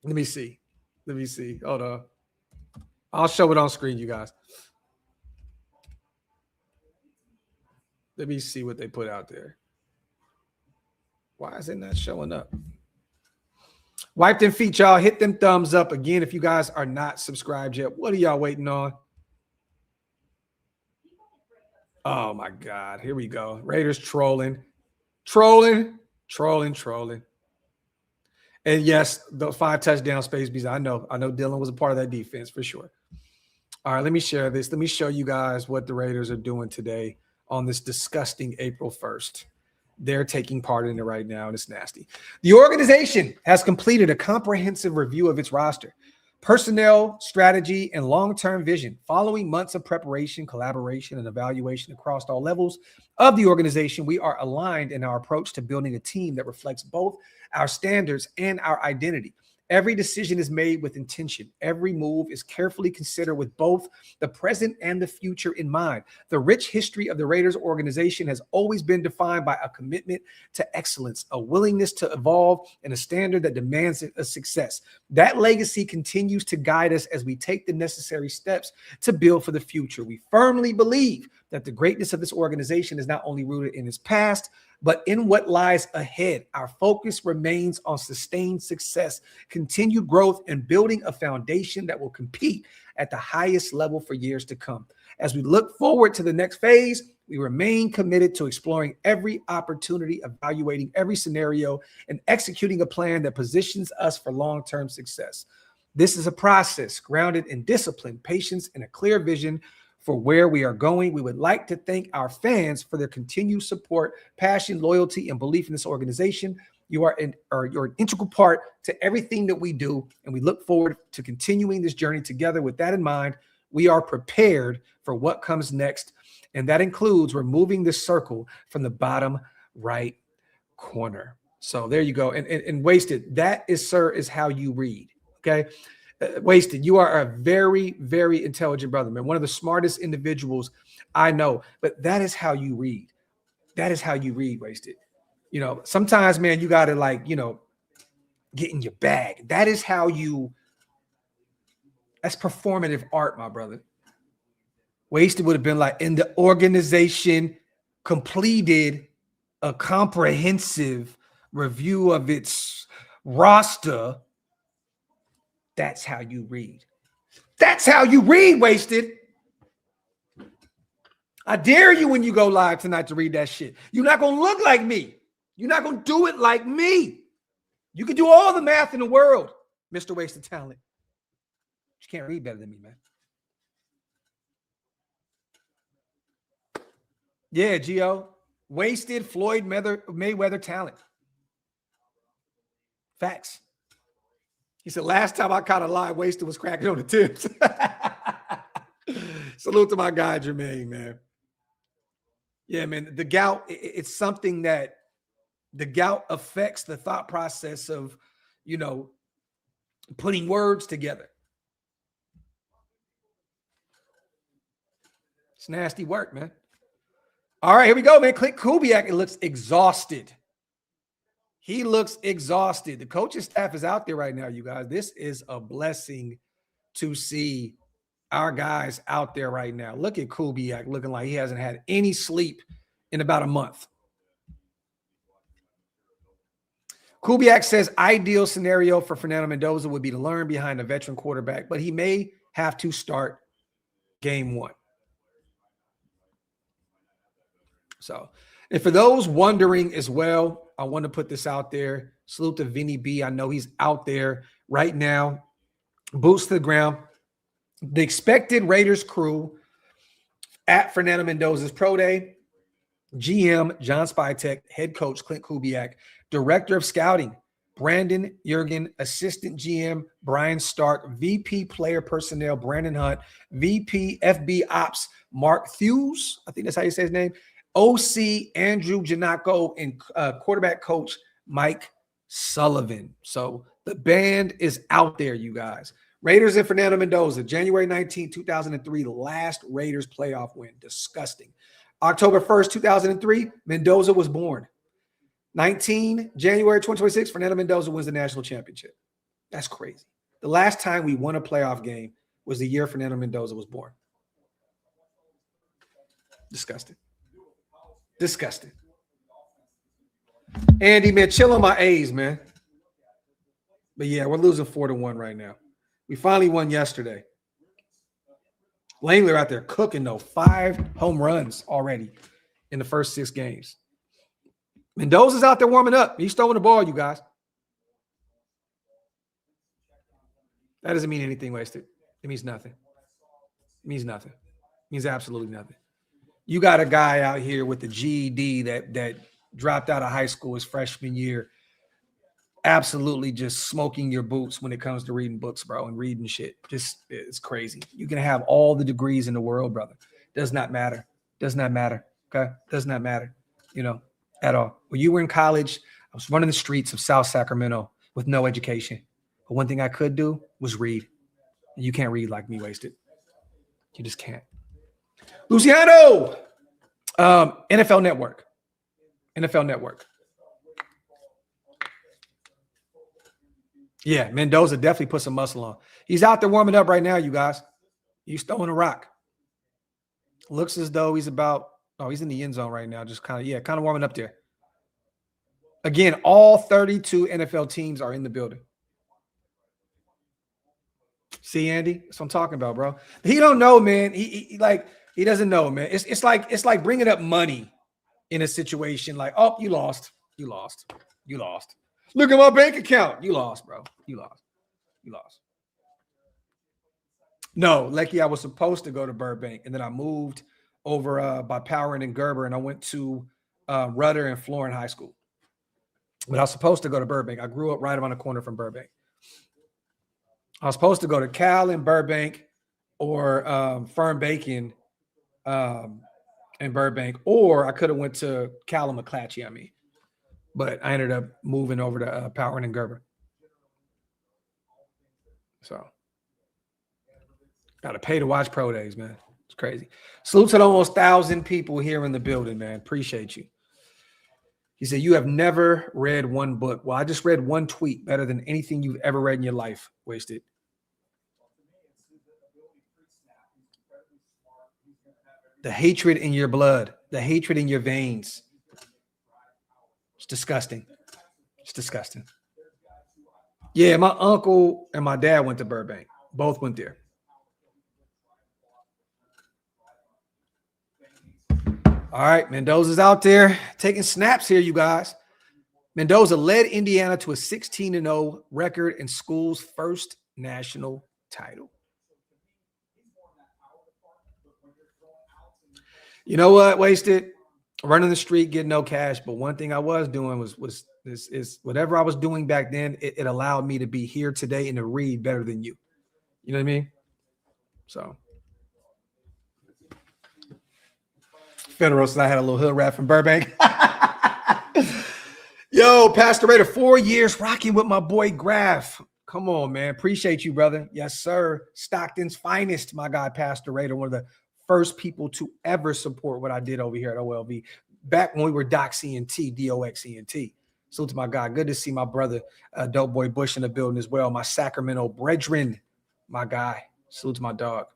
Let me see. Hold on. I'll show it on screen, you guys. Let me see what they put out there. Why is it not showing up? Wipe them feet, y'all. Hit them thumbs up. Again, if you guys are not subscribed yet, what are y'all waiting on? Oh, my God. Here we go. Raiders trolling. Trolling. And yes, the 5 touchdown space beats. I know Dylan was a part of that defense for sure. All right, let me share this. Let me show you guys what the Raiders are doing today on this disgusting April 1st. They're taking part in it right now, and it's nasty. The organization has completed a comprehensive review of its roster, personnel, strategy, and long-term vision. Following months of preparation, collaboration, and evaluation across all levels of the organization, we are aligned in our approach to building a team that reflects both our standards and our identity. Every decision is made with intention. Every move is carefully considered with both the present and the future in mind. The rich history of the Raiders organization has always been defined by a commitment to excellence, a willingness to evolve, and a standard that demands a success. That legacy continues to guide us as we take the necessary steps to build for the future. We firmly believe that the greatness of this organization is not only rooted in its past, but in what lies ahead. Our focus remains on sustained success, continued growth, and building a foundation that will compete at the highest level for years to come. As we look forward to the next phase, we remain committed to exploring every opportunity, evaluating every scenario, and executing a plan that positions us for long-term success. This is a process grounded in discipline, patience, and a clear vision for where we are going. We would like to thank our fans for their continued support, passion, loyalty, and belief in this organization. You're an integral part to everything that we do, and we look forward to continuing this journey together. With that in mind, we are prepared for what comes next, and that includes removing the circle from the bottom right corner. So there you go. And Wasted, that is how you read, okay? Wasted, you are a very, very intelligent brother, man. One of the smartest individuals I know. But that is how you read. That is how you read, Wasted. You know, sometimes, man, you got to get in your bag. That is how that's performative art, my brother. Wasted would have been like, in the organization completed a comprehensive review of its roster. That's how you read. That's how you read, Wasted. I dare you when you go live tonight to read that shit. You're not going to look like me. You're not going to do it like me. You can do all the math in the world, Mr. Wasted Talent. You can't read better than me, man. Yeah, Gio. Wasted Floyd Mayweather talent. Facts. He said, last time I caught a live, Wasted was cracking on the tips. Salute to my guy, Jermaine, man. Yeah, man, the gout, it's something that the gout affects the thought process of, putting words together. It's nasty work, man. All right, here we go, man. Clint Kubiak, it looks exhausted. He looks exhausted. The coaching staff is out there right now, you guys. This is a blessing to see our guys out there right now. Look at Kubiak looking like he hasn't had any sleep in about a month. Kubiak says ideal scenario for Fernando Mendoza would be to learn behind a veteran quarterback, but he may have to start game one. So, and for those wondering as well, I want to put this out there. Salute to Vinny B. I know he's out there right now. Boots to the ground. The expected Raiders crew at Fernando Mendoza's pro day. GM John Spytek, head coach Clint Kubiak, director of scouting Brandon Jurgen, assistant GM Brian Stark, VP player personnel Brandon Hunt, VP FB Ops Mark Thews, I think that's how you say his name, OC Andrew Janako, and quarterback coach Mike Sullivan. So the band is out there, you guys. Raiders and Fernando Mendoza, January 19, 2003, the last Raiders playoff win. Disgusting. October 1st, 2003, Mendoza was born. January 2026, Fernando Mendoza wins the national championship. That's crazy. The last time we won a playoff game was the year Fernando Mendoza was born. Disgusting. Disgusting. Andy, man, chill on my A's, man. But yeah, we're losing 4-1 right now. We finally won yesterday. Langler out there cooking, though. 5 home runs already in the first 6 games. Mendoza's out there warming up. He's throwing the ball, you guys. That doesn't mean anything wasted. It means nothing. It means nothing. It means absolutely nothing. You got a guy out here with the GED that dropped out of high school his freshman year, absolutely just smoking your boots when it comes to reading books, bro, and reading shit. Just, it's crazy. You can have all the degrees in the world, brother. Does not matter. Does not matter. Okay? Does not matter, at all. When you were in college, I was running the streets of South Sacramento with no education. But one thing I could do was read. And you can't read like me, Wasted. You just can't. Luciano! NFL Network. NFL Network. Yeah, Mendoza definitely put some muscle on. He's out there warming up right now, you guys. He's throwing a rock. Looks as though he's in the end zone right now. Just kind of warming up there. Again, all 32 NFL teams are in the building. See, Andy? That's what I'm talking about, bro. He don't know, man. He doesn't know, man. It's like bringing up money in a situation like, oh, you lost. Look at my bank account. You lost, bro. You lost. No, lucky I was supposed to go to Burbank, and then I moved over by Powering and Gerber, and I went to Rudder and Florin High School. But I was supposed to go to Burbank. I grew up right around the corner from Burbank. I was supposed to go to Cal in Burbank or Fern Bacon in Burbank, or I could have went to Cal and McClatchy, but I ended up moving over to Powering and Gerber. So, got to pay to watch pro days, man. It's crazy. Salute to almost 1,000 people here in the building, man. Appreciate you. He said, you have never read one book. Well, I just read one tweet better than anything you've ever read in your life, Wasted. The hatred in your blood, the hatred in your veins. It's disgusting. It's disgusting. Yeah, my uncle and my dad went to Burbank. Both went there. All right, Mendoza's out there taking snaps here, you guys. Mendoza led Indiana to a 16-0 record and school's first national title. You know what, Wasted? Running the street, getting no cash. But one thing I was doing was whatever I was doing back then, it allowed me to be here today and to read better than you. You know what I mean? So. Federal said I had a little hood rat from Burbank. Yo, Pastor Raider, 4 years rocking with my boy Graphk. Come on, man. Appreciate you, brother. Yes, sir. Stockton's finest, my guy, Pastor Raider, one of the first people to ever support what I did over here at OLV. Back when we were Doc CNT, DOXCNT. Salute to my guy. Good to see my brother, Dope Boy Bush, in the building as well. My Sacramento brethren, my guy. Salute to my dog.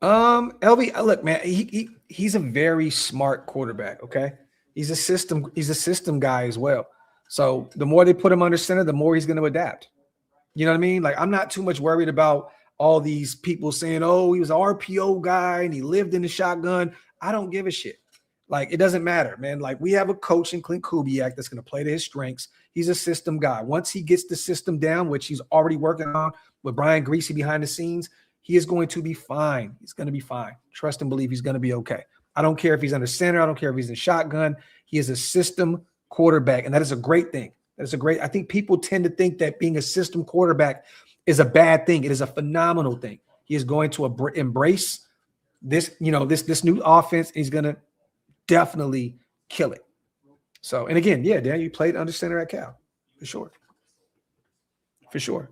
LB, look, man, he's a very smart quarterback. Okay, he's a system guy as well. So the more they put him under center, the more he's going to adapt. You know what I mean? Like, I'm not too much worried about all these people saying, "Oh, he was an RPO guy and he lived in the shotgun." I don't give a shit. Like, it doesn't matter, man. Like, we have a coach in Clint Kubiak that's going to play to his strengths. He's a system guy. Once he gets the system down, which he's already working on with Brian Greasy behind the scenes, he is going to be fine. He's going to be fine. Trust and believe he's going to be okay. I don't care if he's under center. I don't care if he's in shotgun. He is a system quarterback, and that is a great thing. I think people tend to think that being a system quarterback is a bad thing. It is a phenomenal thing. He is going to embrace this, this new offense. He's going to definitely kill it. So, and again, yeah, Dan, you played under center at Cal, for sure. For sure.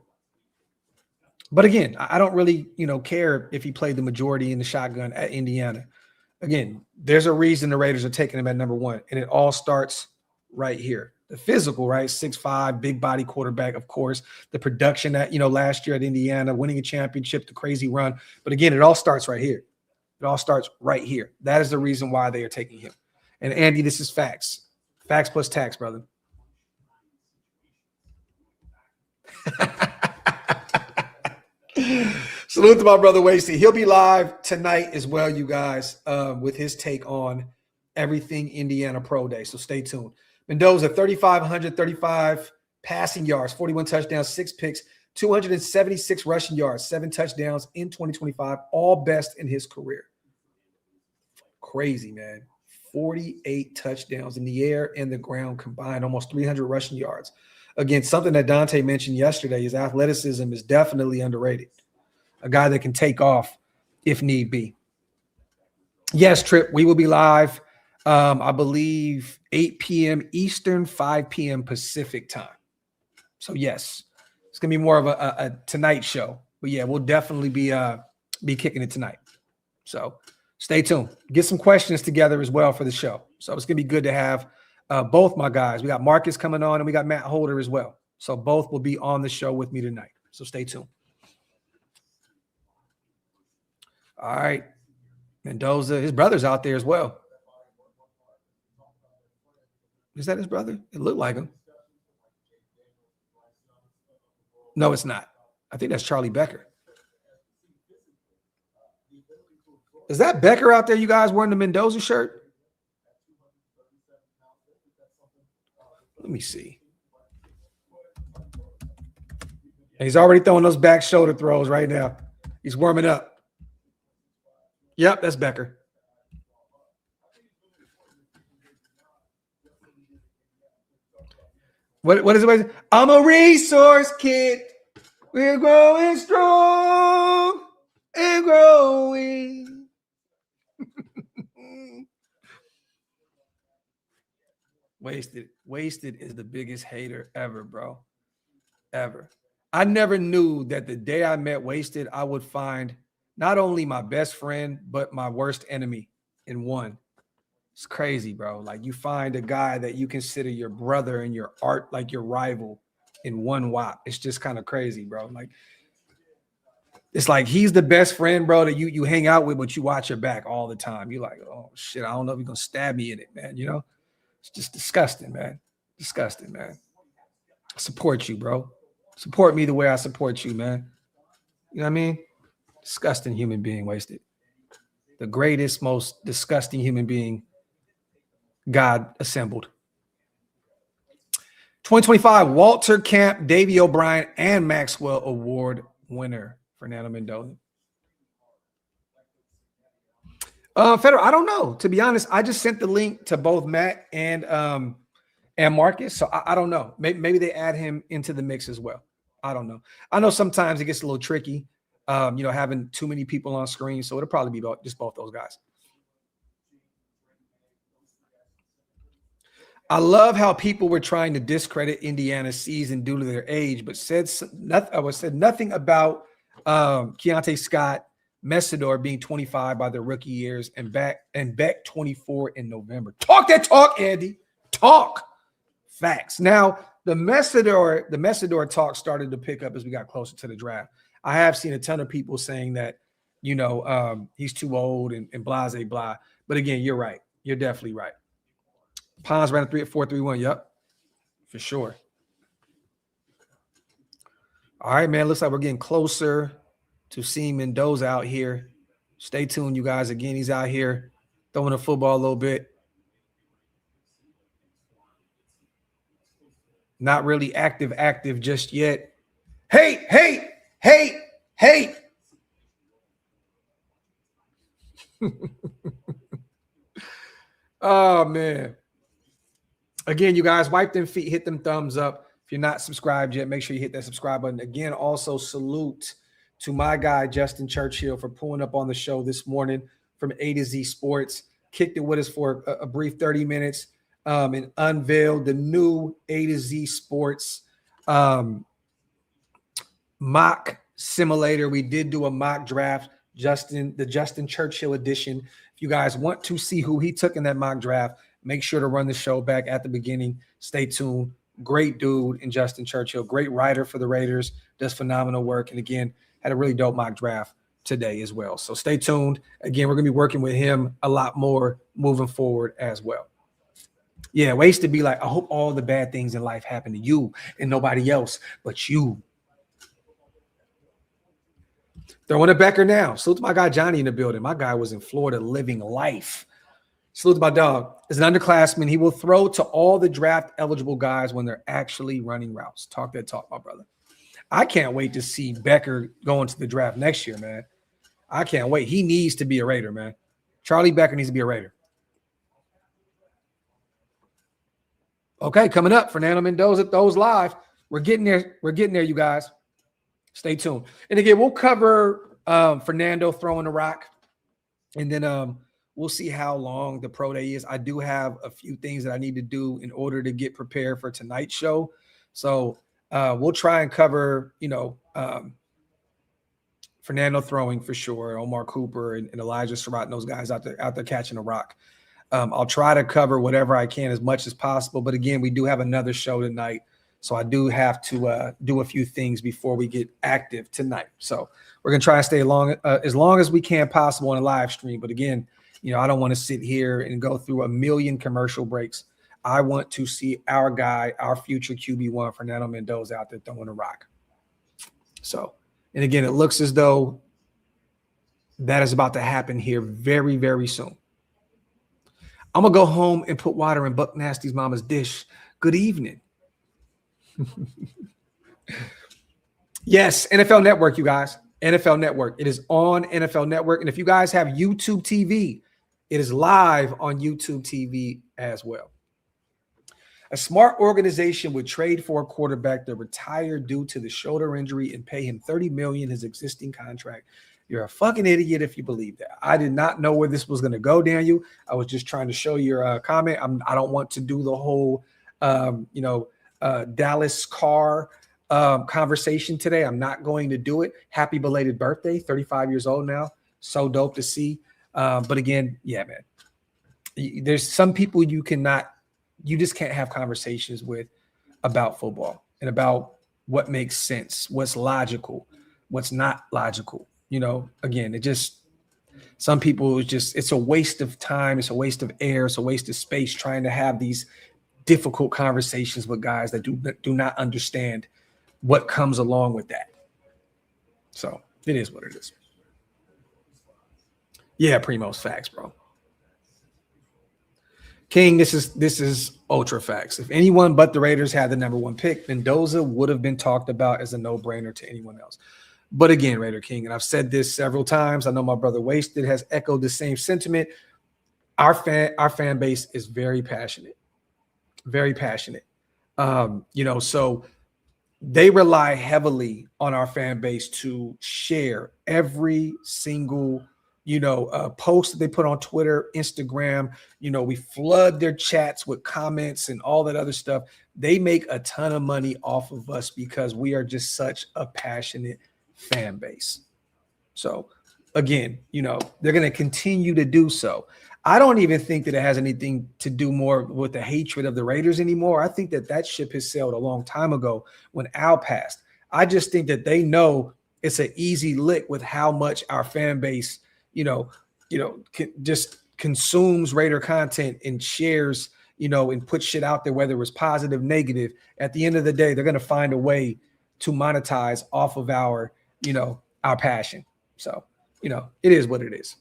But again, I don't really, care if he played the majority in the shotgun at Indiana. Again, there's a reason the Raiders are taking him at number 1, and it all starts right here. the physical, right? 6'5", big body quarterback, of course. The production that, last year at Indiana, winning a championship, the crazy run. But again, it all starts right here. It all starts right here. That is the reason why they are taking him. And Andy, this is facts. Facts plus tax, brother. Salute to my brother Wasty. He'll be live tonight as well, you guys, with his take on everything Indiana Pro Day. So stay tuned. Mendoza, 3,535 passing yards, 41 touchdowns, 6 picks, 276 rushing yards, 7 touchdowns in 2025, all best in his career. Crazy, man. 48 touchdowns in the air and the ground combined, almost 300 rushing yards. Again, something that Dante mentioned yesterday, his athleticism is definitely underrated. A guy that can take off if need be. Yes, Trip, we will be live, I believe, 8 p.m. Eastern, 5 p.m. Pacific time. So, yes, it's going to be more of a tonight show. But, yeah, we'll definitely be kicking it tonight. So, stay tuned. Get some questions together as well for the show. So, it's going to be good to have both my guys. We got Marcus coming on, and we got Matt Holder as well. So, both will be on the show with me tonight. So, stay tuned. All right. Mendoza, his brother's out there as well. Is that his brother? It looked like him. No, it's not. I think that's Charlie Becker. Is that Becker out there, you guys, wearing the Mendoza shirt? Let me see. And he's already throwing those back shoulder throws right now. He's warming up. Yep, that's Becker. What is it? I'm a resource kid. We're growing strong and growing. Wasted is the biggest hater ever, bro. Ever. I never knew that the day I met Wasted, I would find not only my best friend, but my worst enemy in one. It's crazy, bro. Like, you find a guy that you consider your brother and your art, like your rival, in one WAP. It's just kind of crazy, bro. Like, it's like he's the best friend, bro, that you hang out with, but you watch your back all the time. You're like, oh, shit, I don't know if you're going to stab me in it, man. It's just disgusting, man. Disgusting, man. I support you, bro. Support me the way I support you, man. You know what I mean? Disgusting human being, Wasted. The greatest, most disgusting human being God assembled. 2025 Walter Camp, Davey O'Brien, and Maxwell Award winner, Fernando Mendoza. Federer, I don't know. To be honest, I just sent the link to both Matt and Marcus, so I don't know. Maybe they add him into the mix as well. I don't know. I know sometimes it gets a little tricky. Having too many people on screen. So it'll probably be just both those guys. I love how people were trying to discredit Indiana's season due to their age, but said nothing about Keontae Scott, Messidor being 25 by their rookie years, and Beck 24 in November. Talk that talk, Andy. Talk. Facts. Now, the Messidor talk started to pick up as we got closer to the draft. I have seen a ton of people saying that, he's too old and blah, blah, blah. But again, you're right. You're definitely right. Pons ran a 4.31. Yep, for sure. All right, man. Looks like we're getting closer to seeing Mendoza out here. Stay tuned, you guys. Again, he's out here throwing the football a little bit. Not really active just yet. Hey. Oh, man. Again, you guys, wipe them feet, hit them thumbs up. If you're not subscribed yet, make sure you hit that subscribe button. Again, also salute to my guy, Justin Churchill, for pulling up on the show this morning from A to Z Sports. Kicked it with us for a brief 30 minutes and unveiled the new A to Z Sports mock simulator. We did do a mock draft, the Justin Churchill edition. If you guys want to see who he took in that mock draft, make sure to run the show back at the beginning. Stay tuned. Great dude in Justin Churchill, great writer for the Raiders, does phenomenal work. And again, had a really dope mock draft today as well. So stay tuned. Again, we're going to be working with him a lot more moving forward as well. Yeah, ways to be like, I hope all the bad things in life happen to you and nobody else but you. Throwing it Becker now. Salute to my guy Johnny in the building. My guy was in Florida living life. Salute to my dog. As an underclassman, he will throw to all the draft eligible guys when they're actually running routes. Talk that talk, my brother. I can't wait to see Becker going to the draft next year, man. I can't wait. He needs to be a Raider, man. Charlie Becker needs to be a Raider. Okay, coming up, Fernando Mendoza throws live. We're getting there. We're getting there, you guys. Stay tuned. And again, we'll cover Fernando throwing the rock, and then we'll see how long the pro day is. I do have a few things that I need to do in order to get prepared for tonight's show. So we'll try and cover, Fernando throwing for sure, Omar Cooper and Elijah Surratt and those guys out there catching a rock. I'll try to cover whatever I can as much as possible. But again, we do have another show tonight. So I do have to do a few things before we get active tonight. So we're going to try and stay as long as we can possible on a live stream. But again, I don't want to sit here and go through a million commercial breaks. I want to see our guy, our future QB1, Fernando Mendoza, out there throwing a rock. So, and again, it looks as though that is about to happen here very, very soon. I'm going to go home and put water in Buck Nasty's mama's dish. Good evening. Yes, NFL Network, you guys. NFL Network. It is on NFL Network. And if you guys have YouTube TV, it is live on YouTube TV as well. A smart organization would trade for a quarterback that retired due to the shoulder injury and pay him $30 million his existing contract. You're a fucking idiot if you believe that. I did not know where this was going to go, Daniel. I was just trying to show your comment. I don't want to do the whole, Dallas Carr conversation today. I'm not going to do it. Happy belated birthday, 35 years old now. So dope to see. But again, yeah, man, there's some people you just can't have conversations with about football and about what makes sense, what's logical, what's not logical. Again, some people, it's a waste of time. It's a waste of air. It's a waste of space trying to have these difficult conversations with guys that do not understand what comes along with that. So it is what it is. Yeah, Primo's facts, bro. King, this is ultra facts. If anyone but the Raiders had the number one pick, Mendoza would have been talked about as a no-brainer to anyone else. But again, Raider King, and I've said this several times. I know my brother Wasted has echoed the same sentiment. Our fan base is very passionate. Very passionate. So they rely heavily on our fan base to share every single, post that they put on Twitter, Instagram. We flood their chats with comments and all that other stuff. They make a ton of money off of us because we are just such a passionate fan base. So again, they're going to continue to do so. I don't even think that it has anything to do more with the hatred of the Raiders anymore. I think that ship has sailed a long time ago when Al passed. I just think that they know it's an easy lick with how much our fan base, just consumes Raider content and shares, and puts shit out there, whether it was positive, negative. At the end of the day, they're going to find a way to monetize off of our passion. So, it is what it is.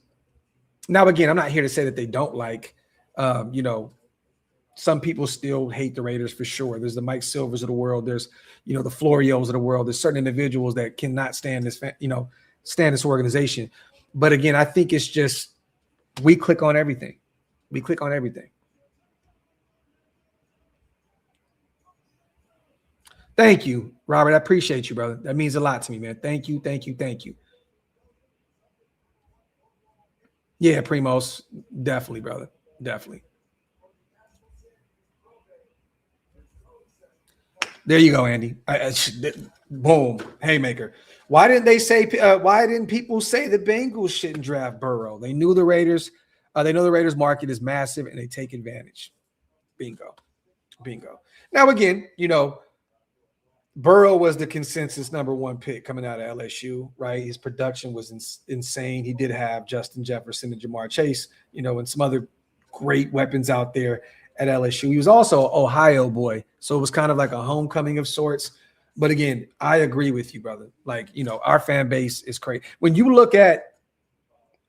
Now, again, I'm not here to say that they don't like, some people still hate the Raiders for sure. There's the Mike Silvers of the world. There's, the Florios of the world. There's certain individuals that cannot stand this organization. But again, I think it's just, we click on everything. We click on everything. Thank you, Robert. I appreciate you, brother. That means a lot to me, man. Thank you. Thank you. Thank you. Yeah, Primos, definitely, brother, definitely. There you go, Andy. Boom, haymaker. Why didn't people say the Bengals shouldn't draft Burrow? They knew the Raiders. They know the Raiders market is massive, and they take advantage. Bingo. Now, again, Burrow was the consensus number one pick coming out of LSU, right? His production was insane. He did have Justin Jefferson and Jamar Chase, and some other great weapons out there at LSU. He was also an Ohio boy, so it was kind of like a homecoming of sorts. But again, I agree with you, brother. Like, our fan base is crazy. When you look at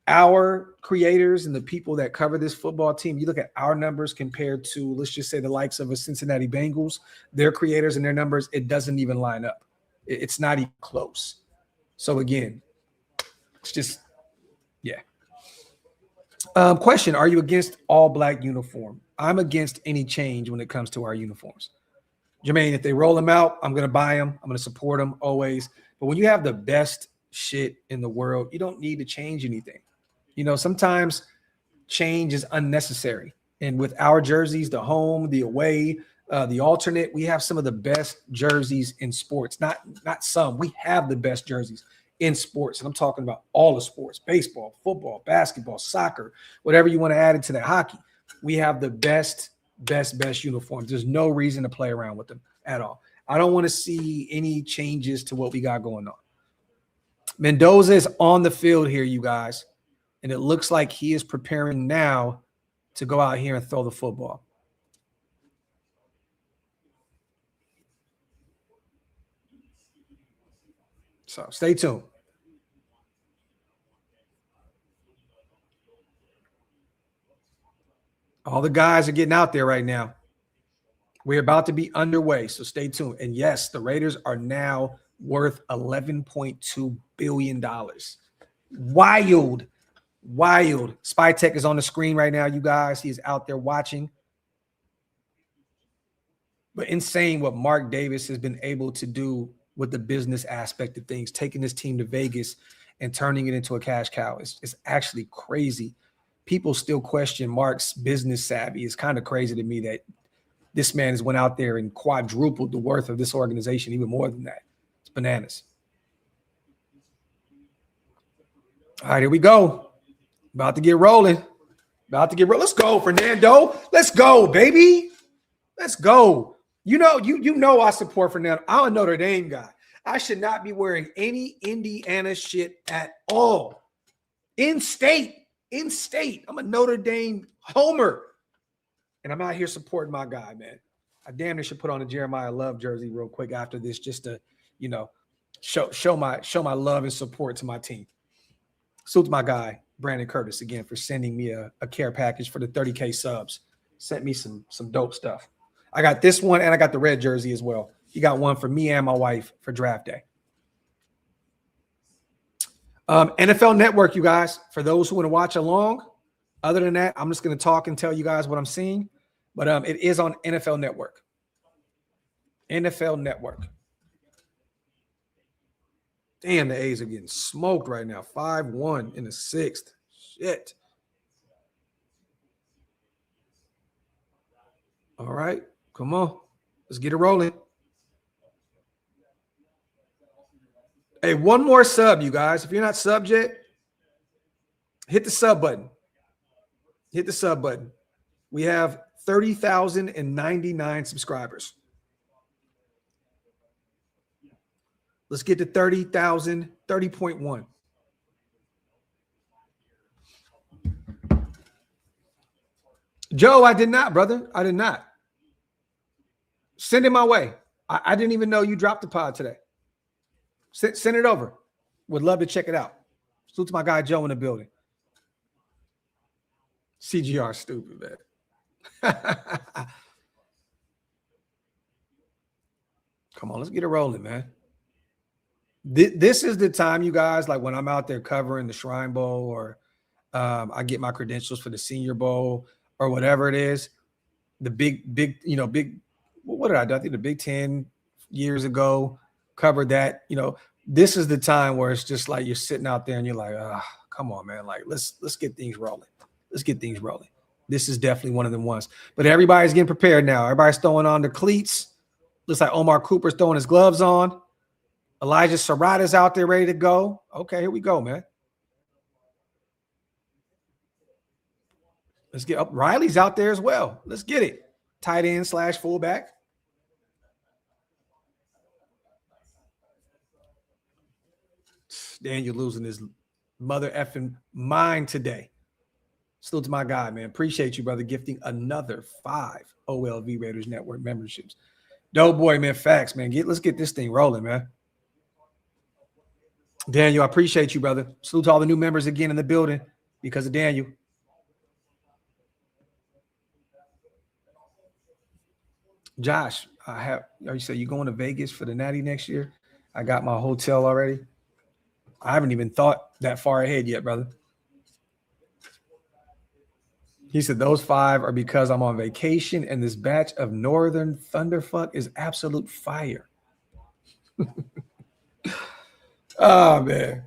our creators and the people that cover this football team, you look at our numbers compared to, let's just say, the likes of a Cincinnati Bengals, their creators and their numbers, it doesn't even line up. It's not even close. So again, it's just, yeah. Question, are you against all black uniform? I'm against any change when it comes to our uniforms. Jermaine, if they roll them out, I'm going to buy them. I'm going to support them always. But when you have the best shit in the world, you don't need to change anything. Sometimes change is unnecessary. And with our jerseys, the home, the away, the alternate, we have some of the best jerseys in sports. Not some. We have the best jerseys in sports. And I'm talking about all the sports: baseball, football, basketball, soccer, whatever you want to add into that, hockey. We have the best uniforms. There's no reason to play around with them at all. I don't want to see any changes to what we got going on. Mendoza is on the field here, you guys. And it looks like he is preparing now to go out here and throw the football. So stay tuned. All the guys are getting out there right now. We're about to be underway, so stay tuned. And yes, the Raiders are now worth $11.2 billion. Wild. Spytech is on the screen right now, you guys. He is out there watching. But insane what Mark Davis has been able to do with the business aspect of things, taking this team to Vegas and turning it into a cash cow. It's actually crazy. People still question Mark's business savvy. It's kind of crazy to me that this man has went out there and quadrupled the worth of this organization, even more than that. It's bananas. All right, here we go. About to get rolling. Let's go, Fernando. Let's go, baby. Let's go. You know I support Fernando. I'm a Notre Dame guy. I should not be wearing any Indiana shit at all. In state. I'm a Notre Dame homer. And I'm out here supporting my guy, man. I damn near should put on a Jeremiah Love jersey real quick after this just to, show my love and support to my team. Salute my guy, Brandon Curtis, again, for sending me a care package for the 30K subs. Sent me some dope stuff. I got this one, and I got the red jersey as well. He got one for me and my wife for draft day. NFL Network, you guys, for those who want to watch along. Other than that, I'm just going to talk and tell you guys what I'm seeing. But it is on NFL Network. NFL Network. Damn, the A's are getting smoked right now. 5-1 in the sixth. Shit. All right. Come on. Let's get it rolling. Hey, one more sub, you guys. If you're not subbed yet, hit the sub button. Hit the sub button. We have 30,099 subscribers. Let's get to 30,000, 30.1. Joe, I did not, brother. I did not. Send it my way. I didn't even know you dropped the pod today. Send it over. Would love to check it out. Salute to my guy Joe in the building. CGR stupid, man. Come on, let's get it rolling, man. This is the time, you guys, like when I'm out there covering the Shrine Bowl or I get my credentials for the Senior Bowl or whatever it is. The big, what did I do? I think the Big Ten years ago covered that. This is the time where it's just like you're sitting out there and you're like, come on, man. Like, let's get things rolling. Let's get things rolling. This is definitely one of them ones. But everybody's getting prepared now. Everybody's throwing on the cleats. Looks like Omar Cooper's throwing his gloves on. Elijah Serrata's out there ready to go. Okay, here we go, man. Let's get up. Riley's out there as well. Let's get it. tight end / fullback. Daniel losing his mother effing mind today. Still to my guy, man. Appreciate you, brother, gifting another 5 OLV Raiders Network memberships. Dope boy, man. Facts, man. Let's get this thing rolling, man. Daniel, I appreciate you, brother. Salute to all the new members again in the building because of Daniel. Josh, you say you going to Vegas for the Natty next year? I got my hotel already. I haven't even thought that far ahead yet, brother. He said those 5 are because I'm on vacation and this batch of Northern Thunderfuck is absolute fire. Oh, man.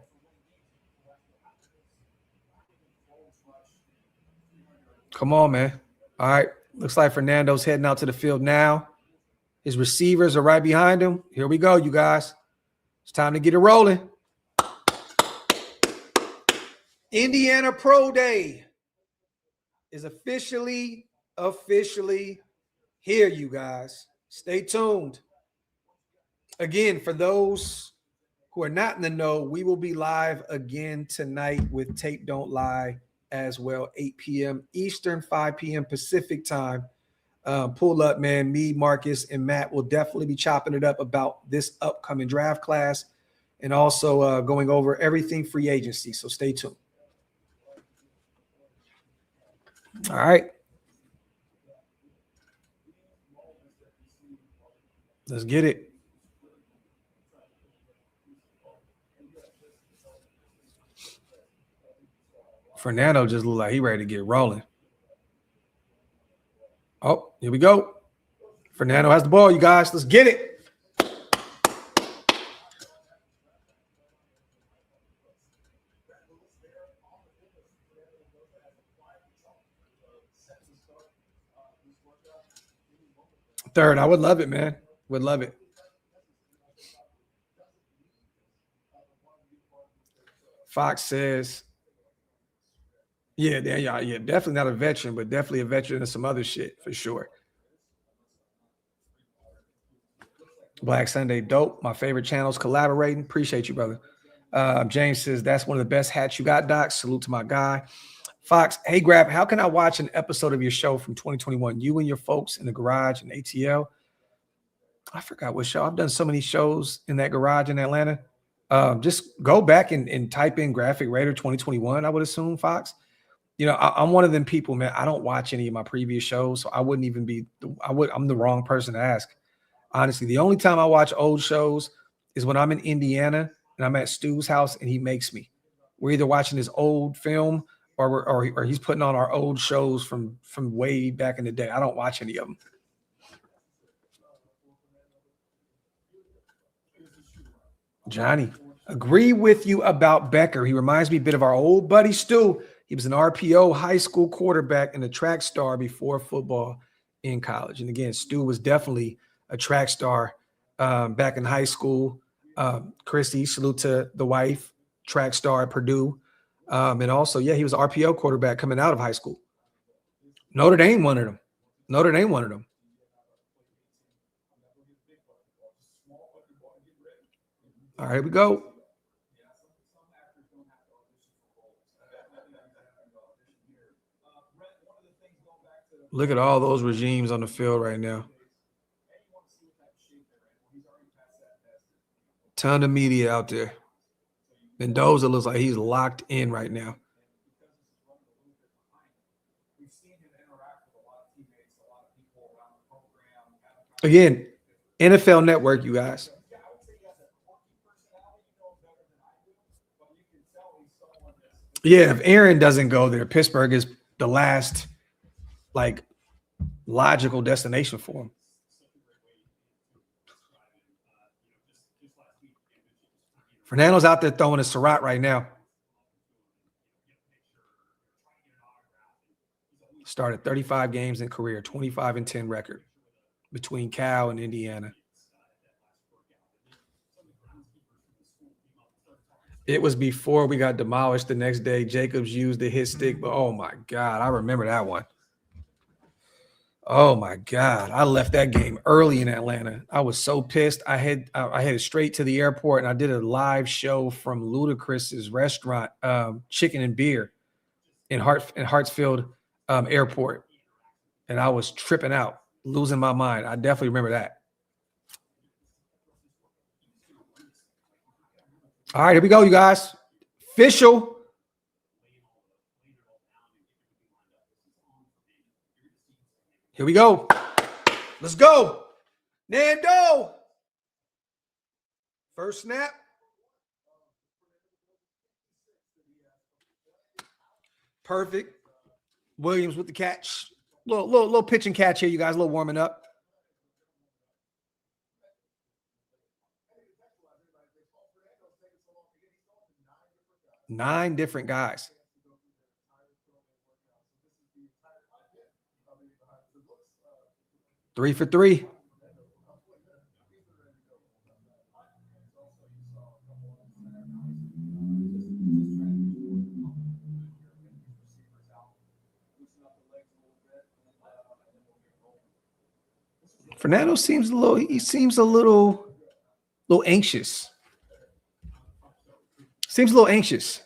Come on, man. All right. Looks like Fernando's heading out to the field now. His receivers are right behind him. Here we go, you guys. It's time to get it rolling. Indiana Pro Day is officially here, you guys. Stay tuned. Again, for those who are not in the know, we will be live again tonight with Tape Don't Lie as well, 8 p.m. Eastern, 5 p.m. Pacific time. Pull up, man. Me, Marcus, and Matt will definitely be chopping it up about this upcoming draft class and also going over everything free agency. So stay tuned. All right. Let's get it. Fernando just looked like he ready to get rolling. Oh, here we go. Fernando has the ball, you guys. Let's get it. Third, I would love it, man. Would love it. Fox says, yeah, definitely not a veteran, but definitely a veteran of some other shit for sure. Black Sunday, dope. My favorite channels collaborating. Appreciate you, brother. James says, that's one of the best hats you got, Doc. Salute to my guy. Fox, hey, Graphk, how can I watch an episode of your show from 2021? You and your folks in the garage in ATL. I forgot what show. I've done so many shows in that garage in Atlanta. Just go back and type in Graphk Raider 2021, I would assume, Fox. You know, I'm one of them people, man. I don't watch any of my previous shows, so I wouldn't even be I'm the wrong person to ask. Honestly, the only time I watch old shows is when I'm in Indiana and I'm at Stu's house and he makes me. We're either watching his old film or he's putting on our old shows from way back in the day. I don't watch any of them. Johnny, agree with you about Becker. He reminds me a bit of our old buddy Stu. He was an RPO high school quarterback and a track star before football in college. And again, Stu was definitely a track star back in high school. Christy, salute to the wife, track star at Purdue. And also, yeah, he was an RPO quarterback coming out of high school. Notre Dame wanted him. All right, here we go. Look at all those regimes on the field right now. Ton of media out there. Mendoza looks like he's locked in right now. Again, NFL Network, you guys. Yeah, if Aaron doesn't go there, Pittsburgh is the last, like, logical destination for him. Fernando's out there throwing a Surratt right now. Started 35 games in career, 25-10 record between Cal and Indiana. It was before we got demolished the next day. Jacobs used the hit stick, but oh my God, I remember that one. Oh my God. I left that game early in Atlanta. I was so pissed. I headed straight to the airport and I did a live show from Ludacris's restaurant, Chicken and Beer in Hartsfield Airport. And I was tripping out, losing my mind. I definitely remember that. All right, here we go, you guys. Official. Here we go. Let's go. Nando. First snap. Perfect. Williams with the catch. Little pitch and catch here, you guys. A little warming up. Nine different guys. Three for three. Fernando seems a little anxious. Seems a little anxious.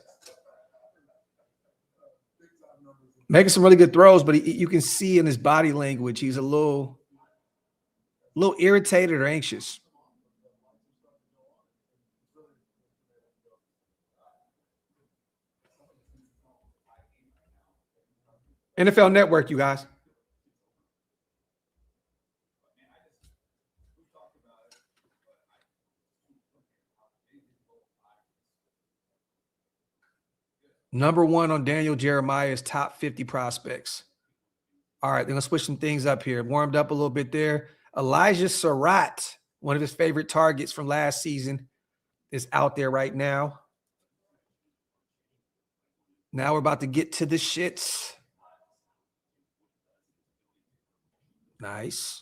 Making some really good throws, but you can see in his body language he's a little irritated or anxious. NFL Network, you guys. Number one on Daniel Jeremiah's top 50 prospects. All right, they're going to switch some things up here. Warmed up a little bit there. Elijah Surratt, one of his favorite targets from last season, is out there right now. Now we're about to get to the shits. Nice.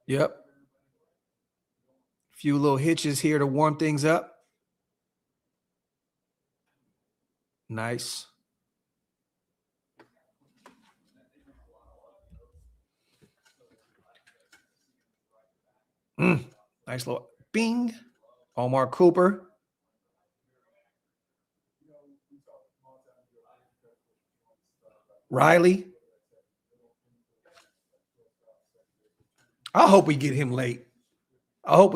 Yep. Few little hitches here to warm things up. Nice. Nice little bing. Omar Cooper. Riley. I hope we get him late. How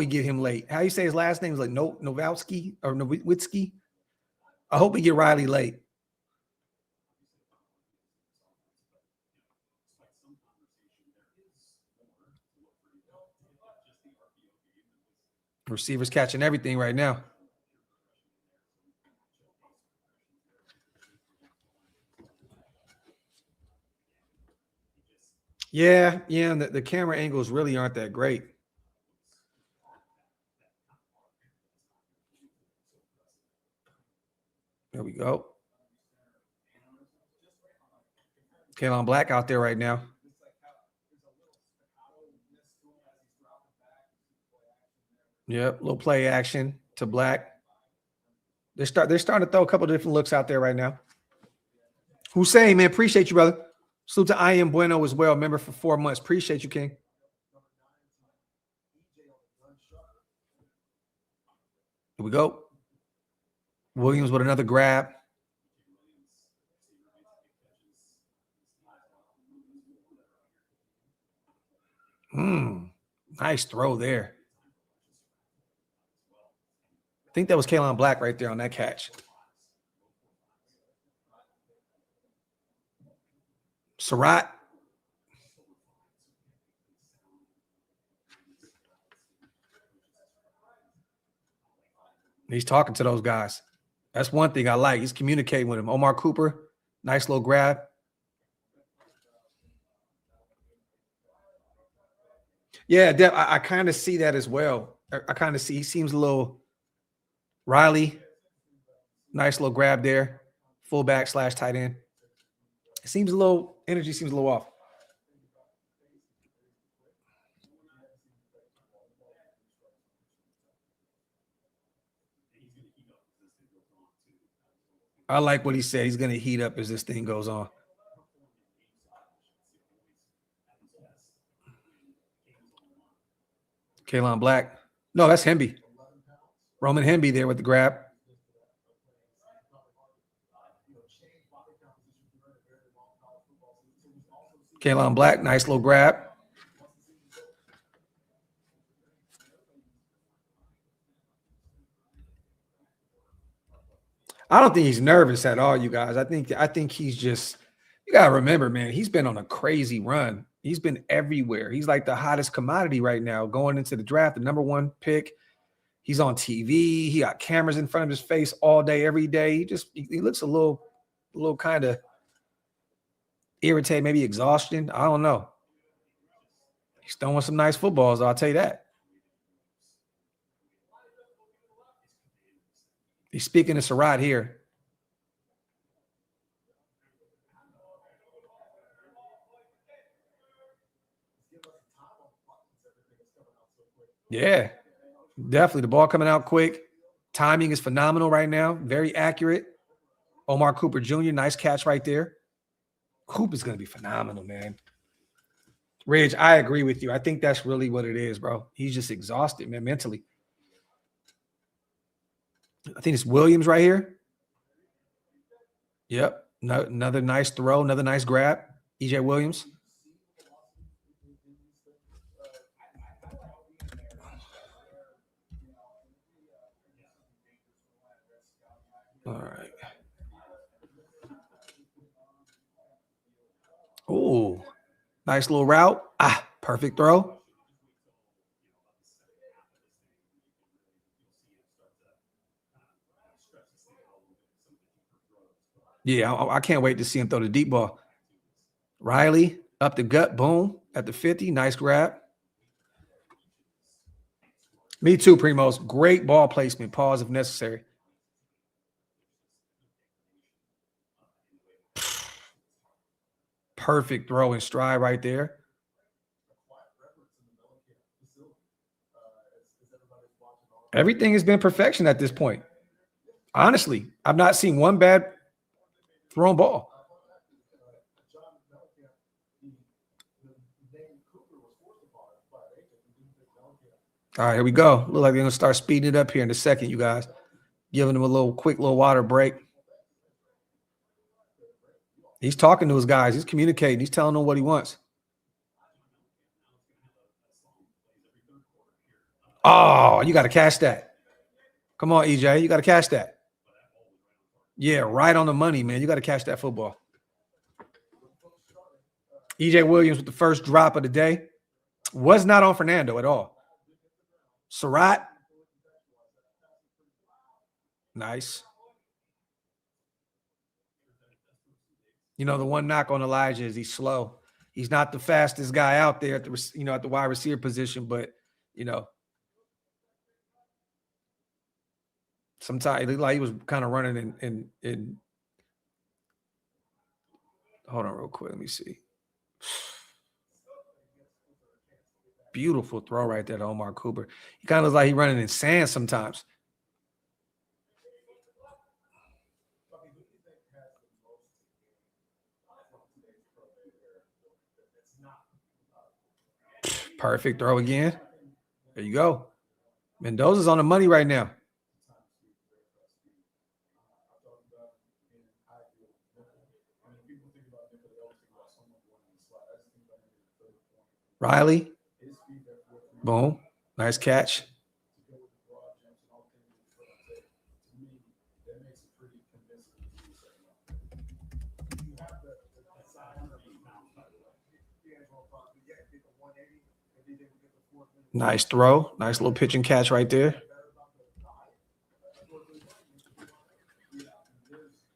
you say his last name is like Nowitzki or Nowitzki? I hope we get Riley late. Receivers catching everything right now. Yeah, and the camera angles really aren't that great. There we go. Kalen Black out there right now. Yep, little play action to Black. They're starting to throw a couple of different looks out there right now. Hussein, man, appreciate you, brother. Salute to I Am Bueno as well, member for 4 months. Appreciate you, King. Here we go. Williams with another grab. Nice throw there. I think that was Kalen Black right there on that catch. Surratt. He's talking to those guys. That's one thing I like. He's communicating with him. Omar Cooper, nice little grab. Yeah, I kind of see that as well. I kind of see he seems a little Riley. Nice little grab there. Fullback / tight end. It seems a little energy seems a little off. I like what he said. He's going to heat up as this thing goes on. Kalon Black. No, that's Hemby. Roman Hemby there with the grab. Kalon Black, nice little grab. I don't think he's nervous at all, you guys. I think he's just, you got to remember, man, he's been on a crazy run. He's been everywhere. He's like the hottest commodity right now going into the draft, the #1 pick. He's on TV. He got cameras in front of his face all day, every day. He looks a little kind of irritated, maybe exhaustion. I don't know. He's throwing some nice footballs, I'll tell you that. He's speaking to Surratt here. Yeah, definitely. The ball coming out quick. Timing is phenomenal right now. Very accurate. Omar Cooper Jr., nice catch right there. Coop is going to be phenomenal, man. Ridge, I agree with you. I think that's really what it is, bro. He's just exhausted, man, mentally. I think it's Williams right here. Yep. Another nice throw, another nice grab. EJ Williams. All right. Oh, nice little route. Perfect throw. Yeah, I can't wait to see him throw the deep ball. Riley up the gut, boom, at the 50. Nice grab. Me too, Primos. Great ball placement. Pause if necessary. Perfect throw and stride right there. Everything has been perfection at this point. Honestly, I've not seen one bad thrown ball. All right, here we go. Look like they're going to start speeding it up here in a second, you guys. Giving them a quick little water break. He's talking to his guys. He's communicating. He's telling them what he wants. Oh, you got to catch that. Come on, EJ. You got to catch that. Yeah, right on the money, man. You got to catch that football. EJ Williams with the first drop of the day. Was not on Fernando at all. Surratt. Nice. You know, the one knock on Elijah is he's slow. He's not the fastest guy out there at the at the wide receiver position, but sometimes it looked like he was kind of running in. Hold on real quick. Let me see. Beautiful throw right there to Omar Cooper. He kind of looks like he's running in sand sometimes. Perfect throw again. There you go. Mendoza's on the money right now. Riley. Boom. Nice catch. Nice throw. Nice little pitch and catch right there.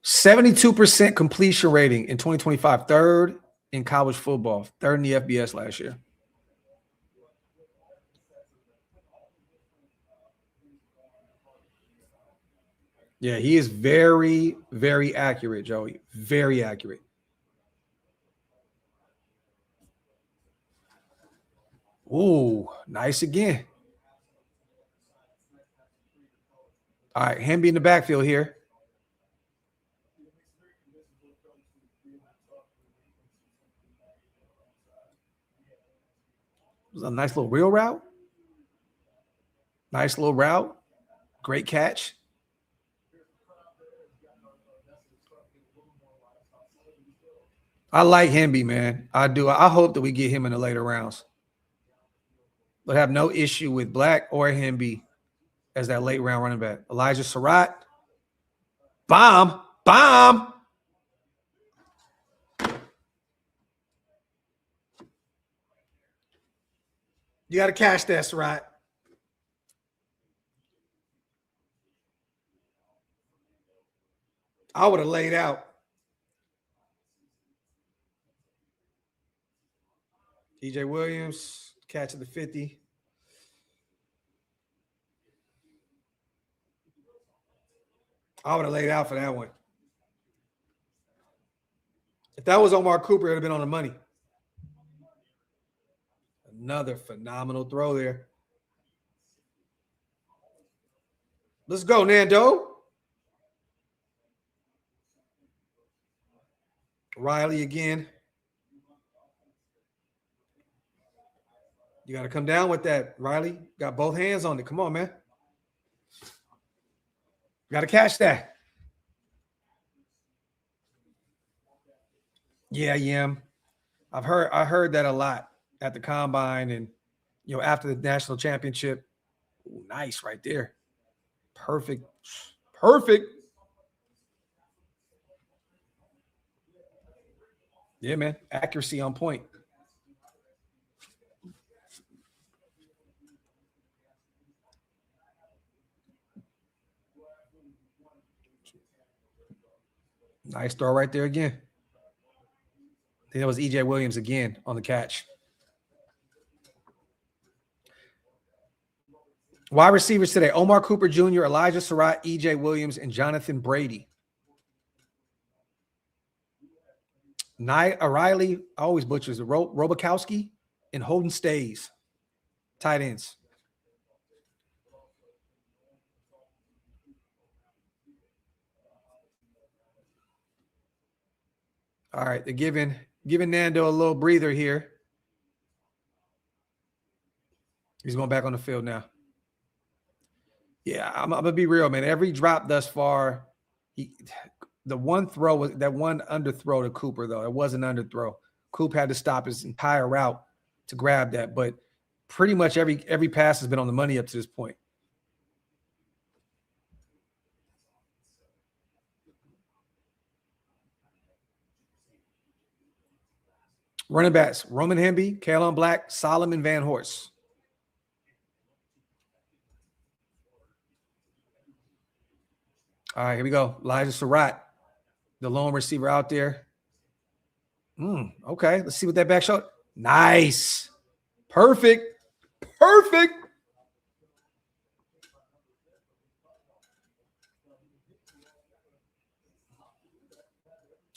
72% completion rating in 2025. Third in college football. Third in the FBS last year. Yeah, he is very, very accurate, Joey. Very accurate. Ooh, nice again. All right, Hemby in the backfield here. It was a nice little wheel route. Nice little route. Great catch. I like Hemby, man. I do. I hope that we get him in the later rounds. But have no issue with Black or Hemby as that late round running back. Elijah Surratt. Bomb. Bomb. You got to catch that, Surratt. I would have laid out. EJ Williams, catch at the 50. I would have laid out for that one. If that was Omar Cooper, it would have been on the money. Another phenomenal throw there. Let's go, Nando. Riley again. You got to come down with that, Riley. Got both hands on it. Come on, man. Got to catch that. Yeah, Yam. I heard that a lot at the combine and after the national championship. Ooh, nice right there. Perfect. Yeah, man. Accuracy on point. Nice throw right there again. I think that was EJ Williams again on the catch. Wide receivers today: Omar Cooper Jr., Elijah Surratt, EJ Williams, and Jonathan Brady. Riley, I always butchers it. Robakowski and Holden Stays. Tight ends. All right, they're giving Nando a little breather here. He's going back on the field now. Yeah, I'm gonna be real, man. Every drop thus far, the one throw was that one underthrow to Cooper, though. It was an underthrow. Coop had to stop his entire route to grab that, but pretty much every pass has been on the money up to this point. Running backs: Roman Hemby, Kalen Black, Solomon Van Horst. All right, here we go. Elijah Surratt, the lone receiver out there. Okay, let's see what that back shot. Nice. Perfect.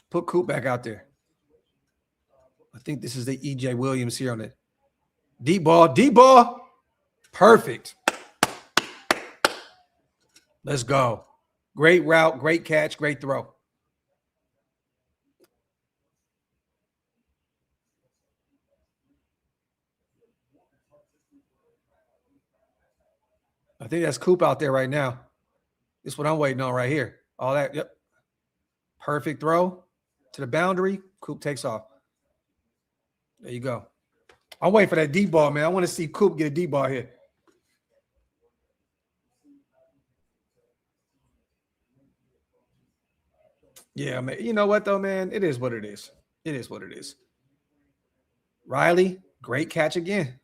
Put Coop back out there. I think this is the EJ Williams here on it. Deep ball. Perfect. Let's go. Great route, great catch, great throw. I think that's Coop out there right now. This is what I'm waiting on right here. All that, yep. Perfect throw to the boundary. Coop takes off. There you go. I'm waiting for that deep ball, man. I want to see Coop get a deep ball here. Yeah, man. You know what, though, man? It is what it is. It is what it is. Riley, great catch again.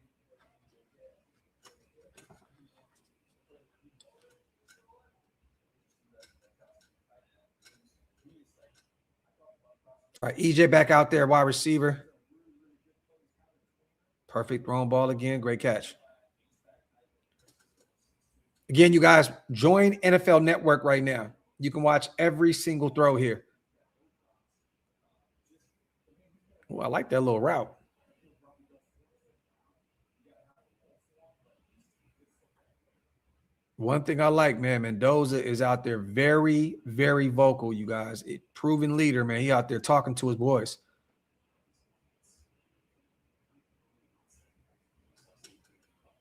All right, EJ back out there, wide receiver. Perfect thrown ball again. Great catch. Again, you guys, join NFL Network right now. You can watch every single throw here. Oh, I like that little route. One thing I like, man, Mendoza is out there very, very vocal, you guys. Proven leader, man. He out there talking to his boys.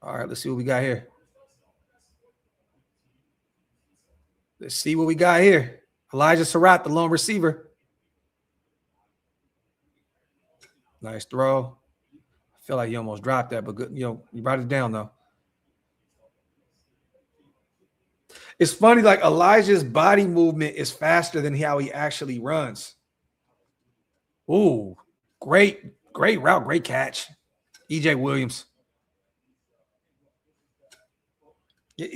All right, let's see what we got here. Let's see what we got here. Elijah Surratt, the lone receiver. Nice throw. I feel like you almost dropped that, but good. You brought it down, though. It's funny, like Elijah's body movement is faster than how he actually runs. Ooh, great route, great catch. EJ Williams.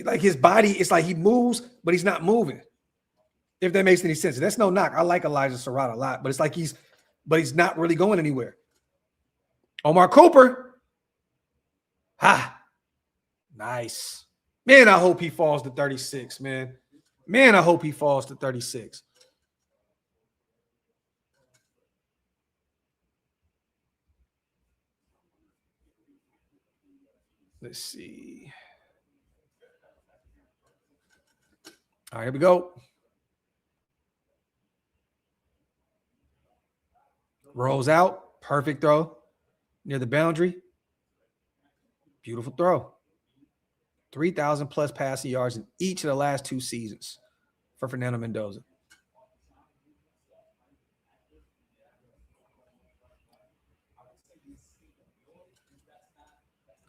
Like his body, it's like he moves, but he's not moving. If that makes any sense. That's no knock. I like Elijah Surratt a lot, but it's like he's not really going anywhere. Omar Cooper. Nice. Man, I hope he falls to 36, man. Man, I hope he falls to 36. Let's see. All right, here we go. Rolls out. Perfect throw. Near the boundary. Beautiful throw. 3,000 plus passing yards in each of the last 2 seasons for Fernando Mendoza.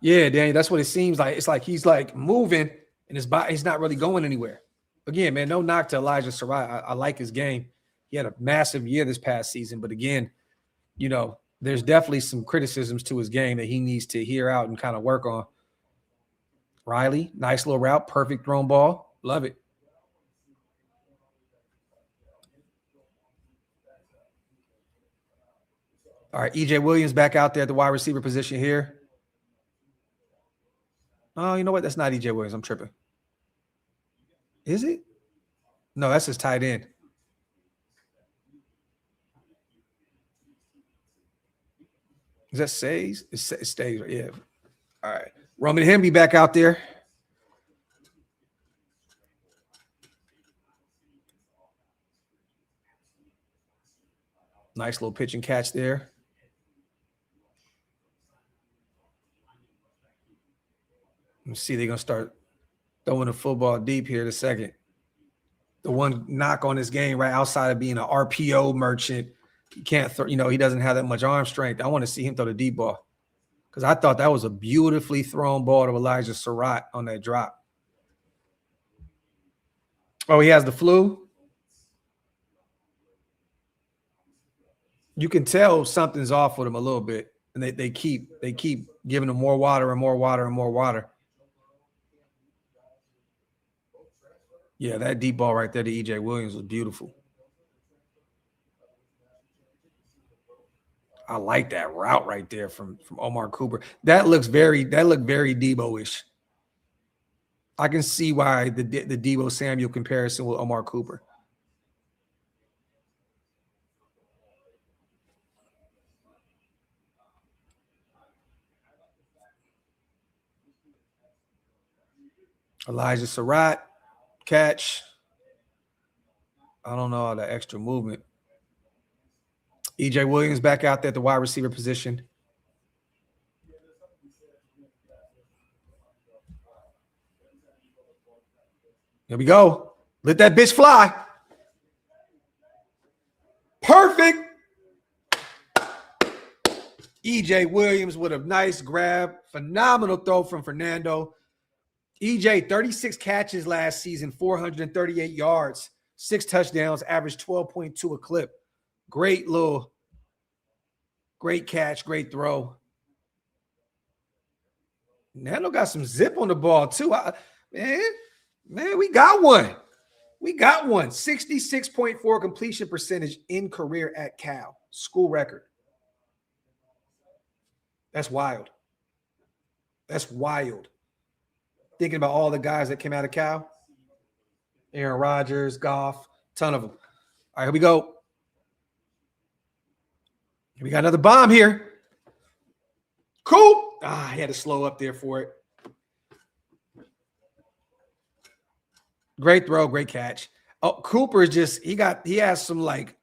Yeah, Danny, that's what it seems like. It's like he's like moving and his body, he's not really going anywhere. Again, man, no knock to Elijah Surratt. I like his game. He had a massive year this past season, but again, there's definitely some criticisms to his game that he needs to hear out and kind of work on. Riley, nice little route, perfect thrown ball. Love it. All right, EJ Williams back out there at the wide receiver position here. Oh, you know what? That's not EJ Williams. I'm tripping. Is it? No, that's his tight end. Is that Stays? It Stays, yeah. All right. Roman Hemby back out there. Nice little pitch and catch there. Let's see, they're going to start throwing the football deep here in a second. The one knock on this game, right outside of being an RPO merchant, he can't throw, he doesn't have that much arm strength. I want to see him throw the deep ball because I thought that was a beautifully thrown ball to Elijah Surratt on that drop. Oh, he has the flu? You can tell something's off with him a little bit, and they keep giving him more water and more water and more water. Yeah, that deep ball right there to EJ Williams was beautiful. I like that route right there from Omar Cooper. That looked very Debo-ish. I can see why the Debo Samuel comparison with Omar Cooper. Elijah Surratt, catch. I don't know all the extra movement. EJ Williams back out there at the wide receiver position. Here we go. Let that bitch fly. Perfect. EJ Williams with a nice grab. Phenomenal throw from Fernando. EJ, 36 catches last season, 438 yards, 6 touchdowns, averaged 12.2 a clip. Great catch, great throw. Nando got some zip on the ball too. Man, we got one. We got one. 66.4 completion percentage in career at Cal. School record. That's wild. That's wild. Thinking about all the guys that came out of Cal. Aaron Rodgers, Goff, ton of them. All right, here we go. We got another bomb here. Cool. He had to slow up there for it. Great throw, great catch. Oh, Cooper is just he has some like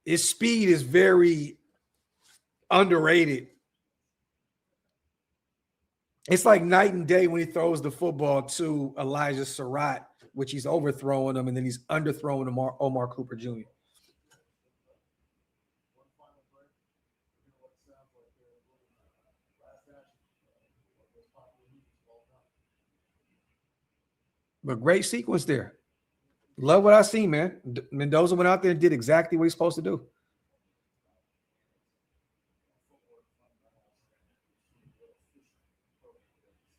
his speed is very underrated. It's like night and day when he throws the football to Elijah Surratt, which he's overthrowing him, and then he's underthrowing Omar Cooper Jr. But great sequence there. Love what I see, man. Mendoza went out there and did exactly what he's supposed to do.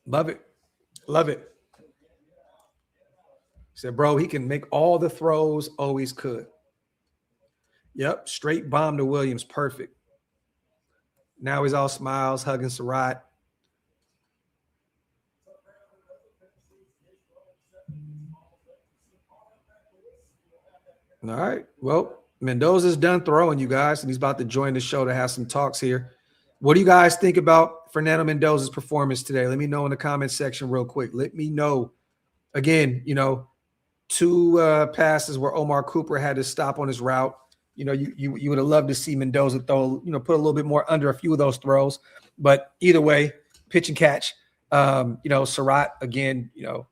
Love it. Love it. Said, bro, he can make all the throws, always could. Yep, straight bomb to Williams, perfect. Now he's all smiles, hugging Surratt. All right, well, Mendoza's done throwing, you guys, and he's about to join the show to have some talks here. What do you guys think about Fernando Mendoza's performance today? Let me know in the comments section real quick. Let me know. Again, you know, 2 passes where Omar Cooper had to stop on his route. You know, you would have loved to see Mendoza throw, you know, put a little bit more under a few of those throws. But either way, pitch and catch. You know, Surratt, again, you know,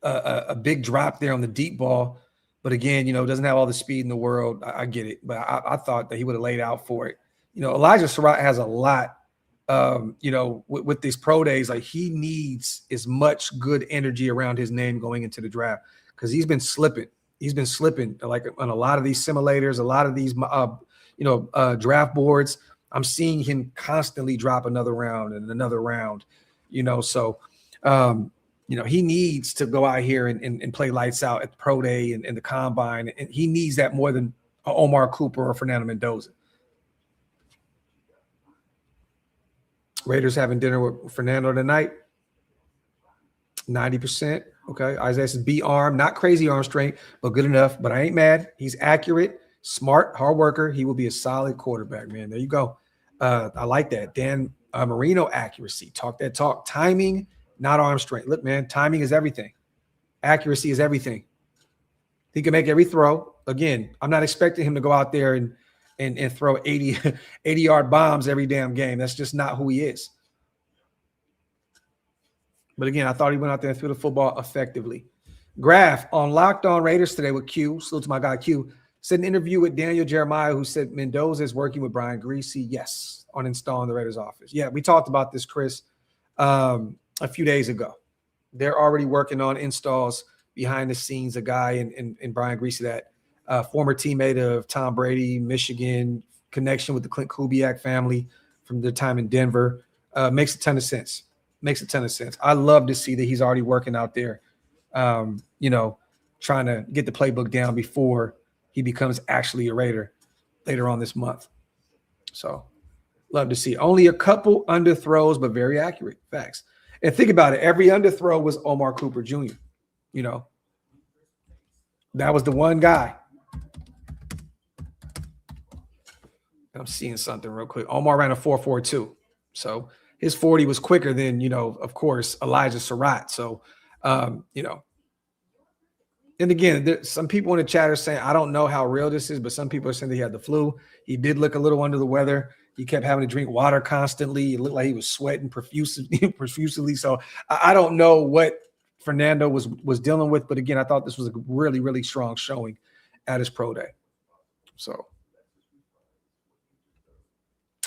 a big drop there on the deep ball. But again, you know, doesn't have all the speed in the world. I get it. But I thought that he would have laid out for it. You know, Elijah Surratt has a lot, you know, with these pro days. Like, he needs as much good energy around his name going into the draft because he's been slipping. He's been slipping like on a lot of these simulators, a lot of these, you know, draft boards. I'm seeing him constantly drop another round and another round, you know. So, you know, he needs to go out here and play lights out at the pro day and the combine. And he needs that more than Omar Cooper or Fernando Mendoza. Raiders having dinner with Fernando tonight. 90%. Okay. Isaiah says B arm, not crazy arm strength, but good enough. But I ain't mad. He's accurate, smart, hard worker. He will be a solid quarterback, man. There you go. I like that. Dan Marino accuracy. Talk that talk. Timing, not arm strength. Look, man, timing is everything. Accuracy is everything. He can make every throw. Again, I'm not expecting him to go out there and throw 80-yard bombs every damn game. That's just not who he is. But again, I thought he went out there and threw the football effectively. Graphk on Locked On Raiders today with Q. Salute to my guy Q. Said an interview with Daniel Jeremiah, who said Mendoza is working with Brian Greasy. Yes, on installing the Raiders office. Yeah, we talked about this, Chris, a few days ago. They're already working on installs behind the scenes. A guy in Brian Greasy, that former teammate of Tom Brady, Michigan, connection with the Clint Kubiak family from their time in Denver. Makes a ton of sense. Makes a ton of sense. I love to see that he's already working out there, you know, trying to get the playbook down before he becomes actually a Raider later on this month. So love to see. Only a couple underthrows, but very accurate. Facts. And think about it. Every underthrow was Omar Cooper Jr. You know, that was the one guy. I'm seeing something real quick. Omar ran a 4.42. So his 40 was quicker than, you know, of course, Elijah Surratt. So, you know, and again, some people in the chat are saying, I don't know how real this is, but some people are saying that he had the flu. He did look a little under the weather. He kept having to drink water constantly. It looked like he was sweating profusely. So I don't know what Fernando was dealing with. But again, I thought this was a really, really strong showing at his pro day. So,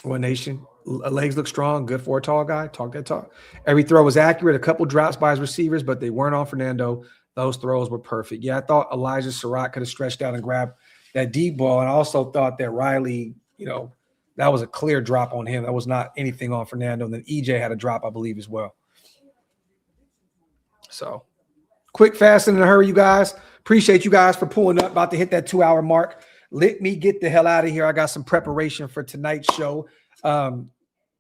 One Nation. Legs look strong, good for a tall guy. Talk that talk. Every throw was accurate. A couple drops by his receivers, but they weren't on Fernando. Those throws were perfect. Yeah, I thought Elijah Surratt could have stretched out and grabbed that deep ball. And I also thought that Riley, you know, that was a clear drop on him. That was not anything on Fernando. And then EJ had a drop, I believe, as well. So, quick, fast, and in a hurry, you guys. Appreciate you guys for pulling up. About to hit that 2-hour mark. Let me get the hell out of here. I got some preparation for tonight's show.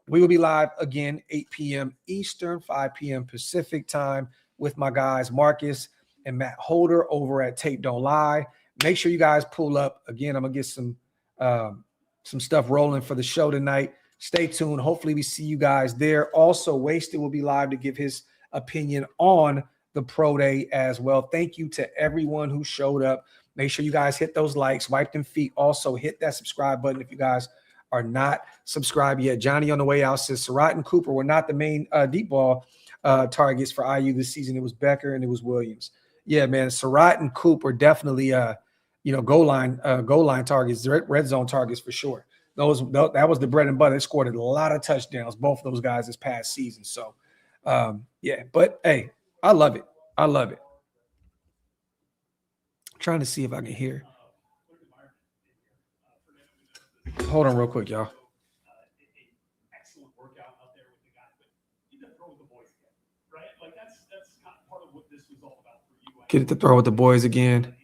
We will be live again, 8 p.m. Eastern, 5 p.m. Pacific time with my guys, Marcus and Matt Holder over at Tape Don't Lie. Make sure you guys pull up. Again, I'm going to get some stuff rolling for the show tonight. Stay tuned. Hopefully we see you guys there. Also, Wasted will be live to give his opinion on the pro day as well. Thank you to everyone who showed up. Make sure you guys hit those likes, wipe them feet. Also hit that subscribe button if you guys are not subscribed yet. Johnny on the way out says Surratt and Cooper were not the main deep ball targets for IU this season. It was Becker and it was Williams. Yeah, man, Surratt and Cooper definitely goal line targets, red zone targets for sure. That was the bread and butter. They scored a lot of touchdowns, both of those guys this past season. So yeah, but hey, I love it. I love it. I'm trying to see if I can hear. Hold on real quick, y'all. Excellent workout out there with the guys, but you got to throw with the boys again, right? Like that's kind of part of what this was all about for you. Get it to throw with the boys again.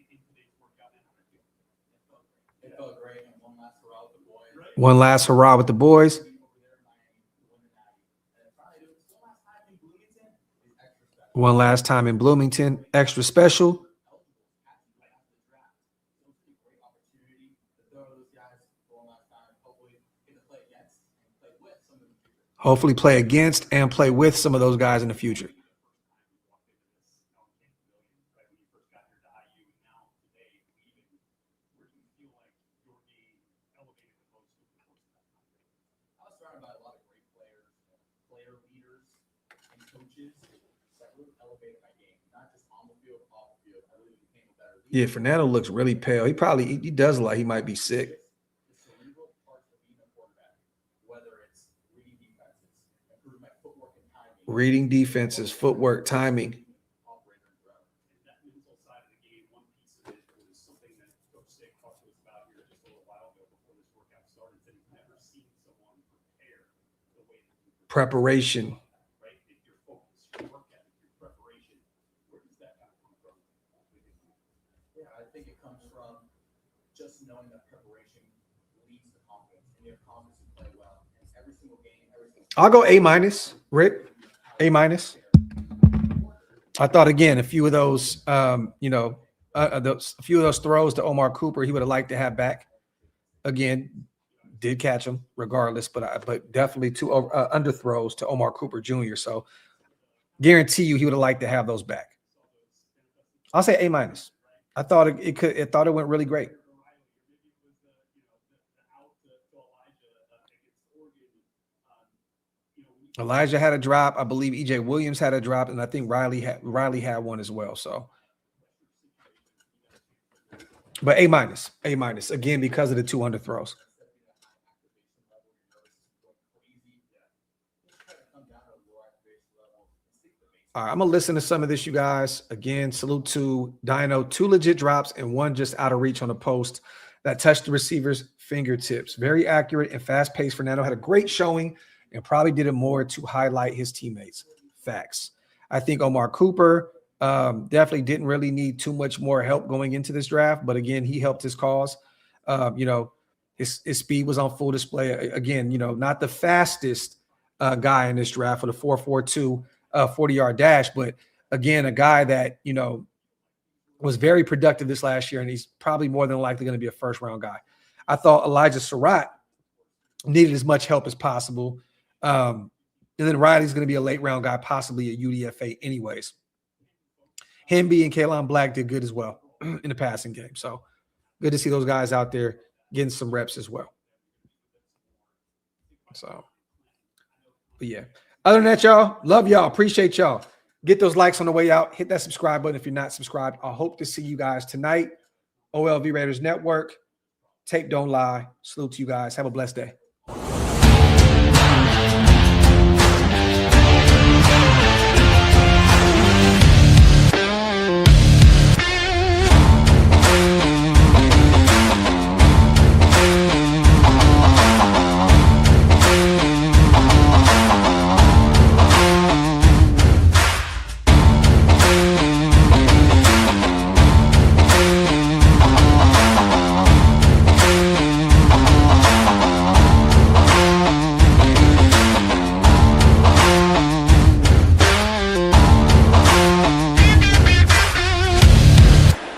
It felt great. One last hurrah with the boys. One last time in Bloomington, extra special. Hopefully play against and play with some of those guys in the future. Yeah, Fernando looks really pale. He does look like he might be sick. Reading defenses, footwork, timing. Preparation. I think it comes from just knowing that preparation leads to confidence, and you have confidence to play well. And every single game, I'll go A-, Rick. A-. I thought again, a few of those, a few of those throws to Omar Cooper, he would have liked to have back. Again, did catch them regardless, but definitely two underthrows to Omar Cooper Jr. So guarantee you, he would have liked to have those back. I'll say A-. I thought it went really great. Elijah had a drop. I believe EJ Williams had a drop, and I think Riley had one as well. So, but A- again because of the 200 throws. All right, I'm gonna listen to some of this, you guys. Again, salute to Dino. 2 legit drops and 1 just out of reach on a post that touched the receiver's fingertips. Very accurate and fast-paced. Fernando had a great showing and probably did it more to highlight his teammates. Facts. I think Omar Cooper definitely didn't really need too much more help going into this draft, but again, he helped his cause. His speed was on full display. Again, not the fastest guy in this draft for the 4.42 40-yard dash, but again, a guy that, was very productive this last year, and he's probably more than likely going to be a first-round guy. I thought Elijah Surratt needed as much help as possible. And then Riley's going to be a late-round guy, possibly a UDFA anyways. Hemby and Kaylon Black did good as well in the passing game. So good to see those guys out there getting some reps as well. So, but yeah. Other than that, y'all, love y'all. Appreciate y'all. Get those likes on the way out. Hit that subscribe button if you're not subscribed. I hope to see you guys tonight. OLV Raiders Network. Tape don't lie. Salute to you guys. Have a blessed day.